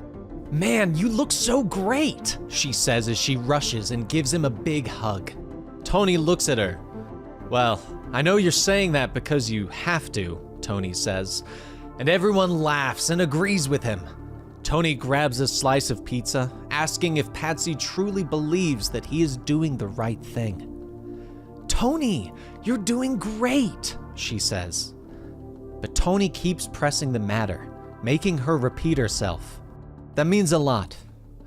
"Man, you look so great," she says as she rushes and gives him a big hug. Tony looks at her. "Well, I know you're saying that because you have to," Tony says, and everyone laughs and agrees with him. Tony grabs a slice of pizza, asking if Patsy truly believes that he is doing the right thing. "Tony, you're doing great," she says. But Tony keeps pressing the matter, making her repeat herself. "That means a lot.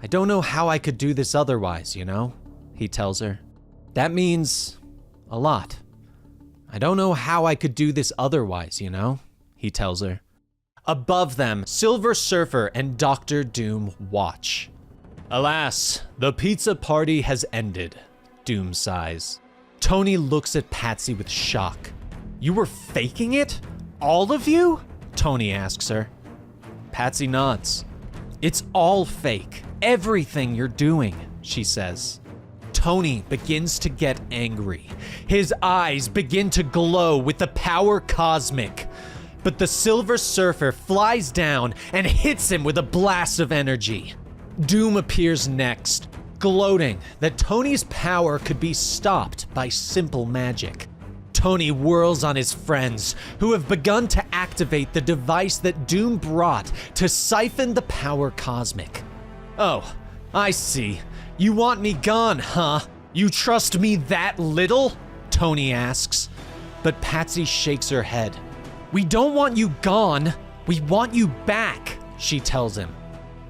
I don't know how I could do this otherwise, you know?" he tells her. "That means a lot. I don't know how I could do this otherwise, you know?" he tells her. Above them, Silver Surfer and Dr. Doom watch. "Alas, the pizza party has ended," Doom sighs. Tony looks at Patsy with shock. "You were faking it? All of you?" Tony asks her. Patsy nods. "It's all fake. Everything you're doing," she says. Tony begins to get angry. His eyes begin to glow with the power cosmic. But the Silver Surfer flies down and hits him with a blast of energy. Doom appears next, gloating that Tony's power could be stopped by simple magic. Tony whirls on his friends, who have begun to activate the device that Doom brought to siphon the power cosmic. "Oh, I see. You want me gone, huh? You trust me that little?" Tony asks. But Patsy shakes her head. "We don't want you gone. We want you back," she tells him.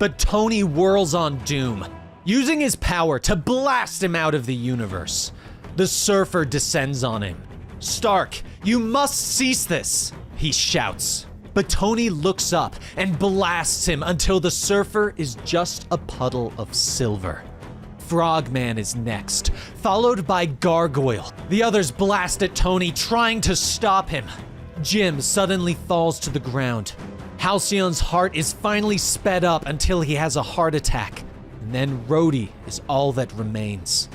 But Tony whirls on Doom, using his power to blast him out of the universe. The Surfer descends on him. "Stark, you must cease this," he shouts. But Tony looks up and blasts him until the Surfer is just a puddle of silver. Frogman is next, followed by Gargoyle. The others blast at Tony, trying to stop him. Jim suddenly falls to the ground. Halcyon's heart is finally sped up until he has a heart attack. And then Rhodey is all that remains.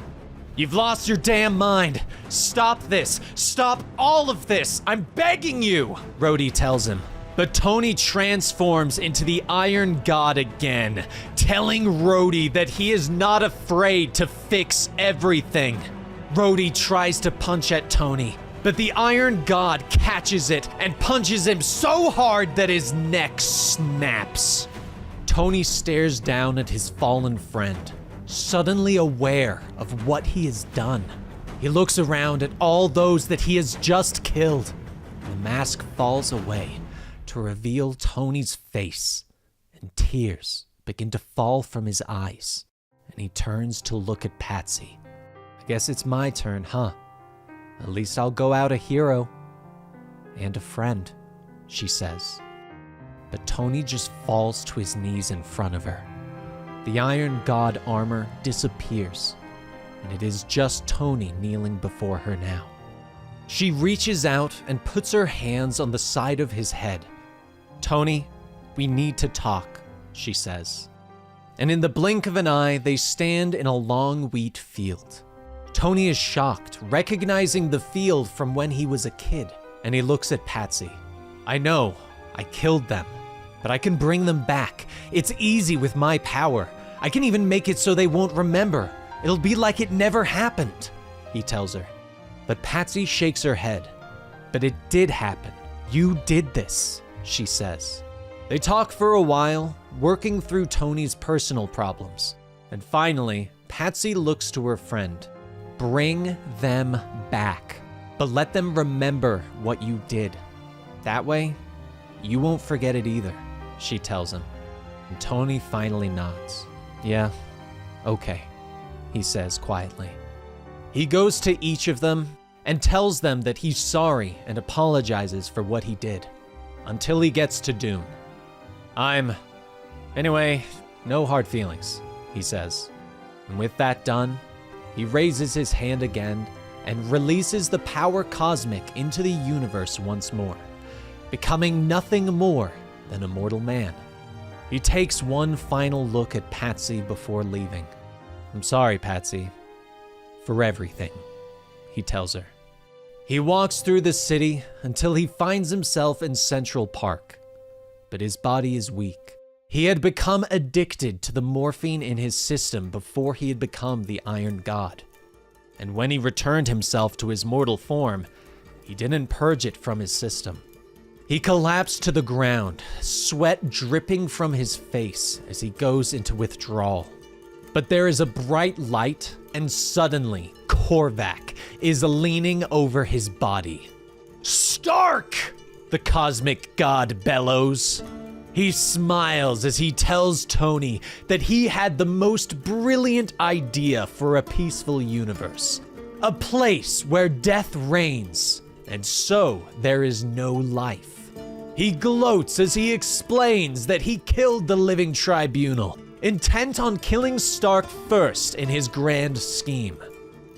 "You've lost your damn mind. Stop this. Stop all of this. I'm begging you," Rhodey tells him. But Tony transforms into the Iron God again, telling Rhodey that he is not afraid to fix everything. Rhodey tries to punch at Tony, but the Iron God catches it and punches him so hard that his neck snaps. Tony stares down at his fallen friend, suddenly aware of what he has done. He looks around at all those that he has just killed. The mask falls away to reveal Tony's face, and tears begin to fall from his eyes, and he turns to look at Patsy. "I guess it's my turn, huh? At least I'll go out a hero and a friend," she says. but Tony just falls to his knees in front of her. The Iron God armor disappears, and it is just Tony kneeling before her now. She reaches out and puts her hands on the side of his head. "Tony, we need to talk," she says. And in the blink of an eye, they stand in a long wheat field. Tony is shocked, recognizing the field from when he was a kid, and he looks at Patsy. "I know, I killed them, but I can bring them back. It's easy with my power. I can even make it so they won't remember. It'll be like it never happened," he tells her. But Patsy shakes her head. "But it did happen. You did this," she says. They talk for a while, working through Tony's personal problems. And finally, Patsy looks to her friend. "Bring them back, but let them remember what you did. That way, you won't forget it either," she tells him. And Tony finally nods. "Yeah, okay," he says quietly. He goes to each of them and tells them that he's sorry and apologizes for what he did, until he gets to Doom. Anyway, no hard feelings," he says. And with that done, he raises his hand again and releases the power cosmic into the universe once more, becoming nothing more than a mortal man. He takes one final look at Patsy before leaving. "I'm sorry, Patsy, for everything," he tells her. He walks through the city until he finds himself in Central Park, but his body is weak. He had become addicted to the morphine in his system before he had become the Iron God. And when he returned himself to his mortal form, he didn't purge it from his system. He collapsed to the ground, sweat dripping from his face as he goes into withdrawal. But there is a bright light, and suddenly Korvac is leaning over his body. "Stark!" the cosmic god bellows. He smiles as he tells Tony that he had the most brilliant idea for a peaceful universe. A place where death reigns, and so there is no life. He gloats as he explains that he killed the Living Tribunal, intent on killing Stark first in his grand scheme.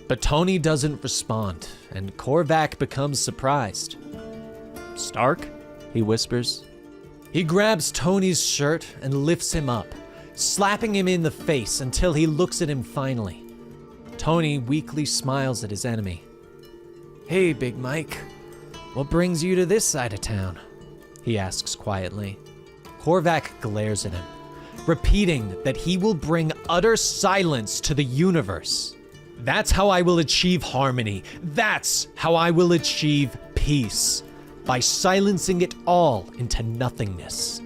But Tony doesn't respond, and Korvac becomes surprised. "Stark?" he whispers. He grabs Tony's shirt and lifts him up, slapping him in the face until he looks at him finally. Tony weakly smiles at his enemy. "Hey, Big Mike, what brings you to this side of town?" he asks quietly. Korvac glares at him, repeating that he will bring utter silence to the universe. "That's how I will achieve harmony. That's how I will achieve peace. By silencing it all into nothingness."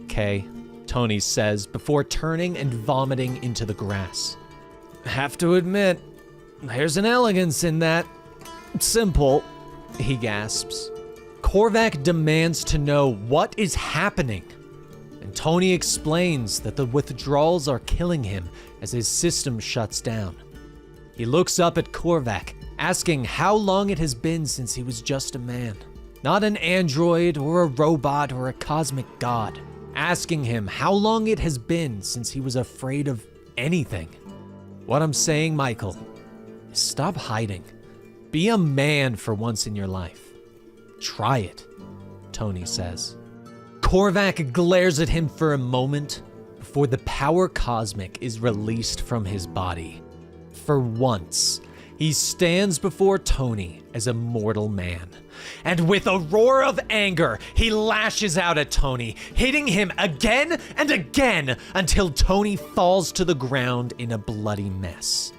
"Okay," Tony says before turning and vomiting into the grass. "Have to admit, there's an elegance in that. Simple," he gasps. Korvac demands to know what is happening, and Tony explains that the withdrawals are killing him as his system shuts down. He looks up at Korvac, asking how long it has been since he was just a man. Not an android or a robot or a cosmic god, asking him how long it has been since he was afraid of anything. "What I'm saying, Michael, is stop hiding. Be a man for once in your life. Try it," Tony says. Korvac glares at him for a moment before the power cosmic is released from his body. For once, he stands before Tony as a mortal man. And with a roar of anger, he lashes out at Tony, hitting him again and again until Tony falls to the ground in a bloody mess.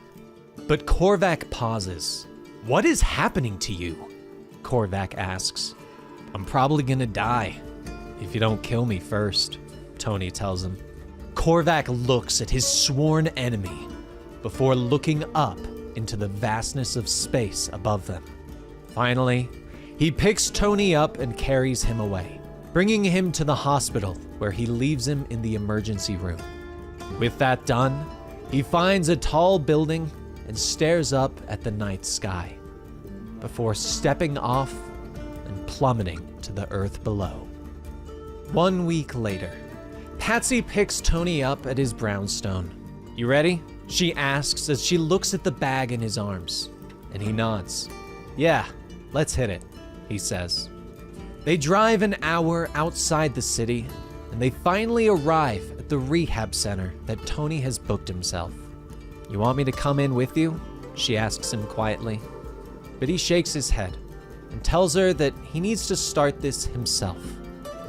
But Korvac pauses. "What is happening to you?" Korvac asks. "I'm probably gonna die if you don't kill me first," Tony tells him. Korvac looks at his sworn enemy before looking up into the vastness of space above them. Finally, he picks Tony up and carries him away, bringing him to the hospital where he leaves him in the emergency room. With that done, he finds a tall building and stares up at the night sky before stepping off and plummeting to the earth below. 1 week later, Patsy picks Tony up at his brownstone. "You ready?" she asks as she looks at the bag in his arms, and he nods. "Yeah, let's hit it," he says. They drive an hour outside the city, and they finally arrive at the rehab center that Tony has booked himself. "You want me to come in with you?" she asks him quietly. But he shakes his head and tells her that he needs to start this himself.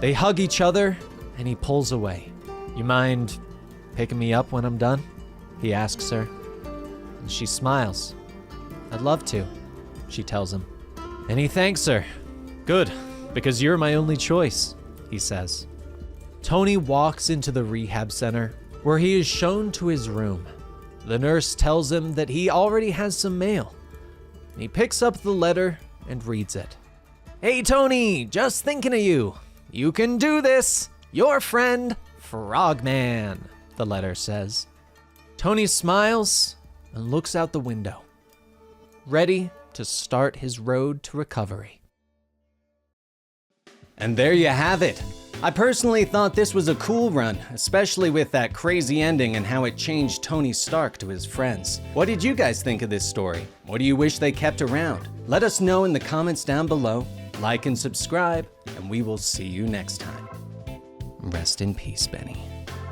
They hug each other, and he pulls away. "You mind picking me up when I'm done?" he asks her. And she smiles. "I'd love to," she tells him. And he thanks her. "Good, because you're my only choice," he says. Tony walks into the rehab center, where he is shown to his room. The nurse tells him that he already has some mail. And he picks up the letter and reads it. "Hey Tony, just thinking of you. You can do this. Your friend, Frogman," the letter says. Tony smiles and looks out the window, ready to start his road to recovery. And there you have it. I personally thought this was a cool run, especially with that crazy ending and how it changed Tony Stark to his friends. What did you guys think of this story? What do you wish they kept around? Let us know in the comments down below. Like and subscribe, and we will see you next time. Rest in peace, Benny.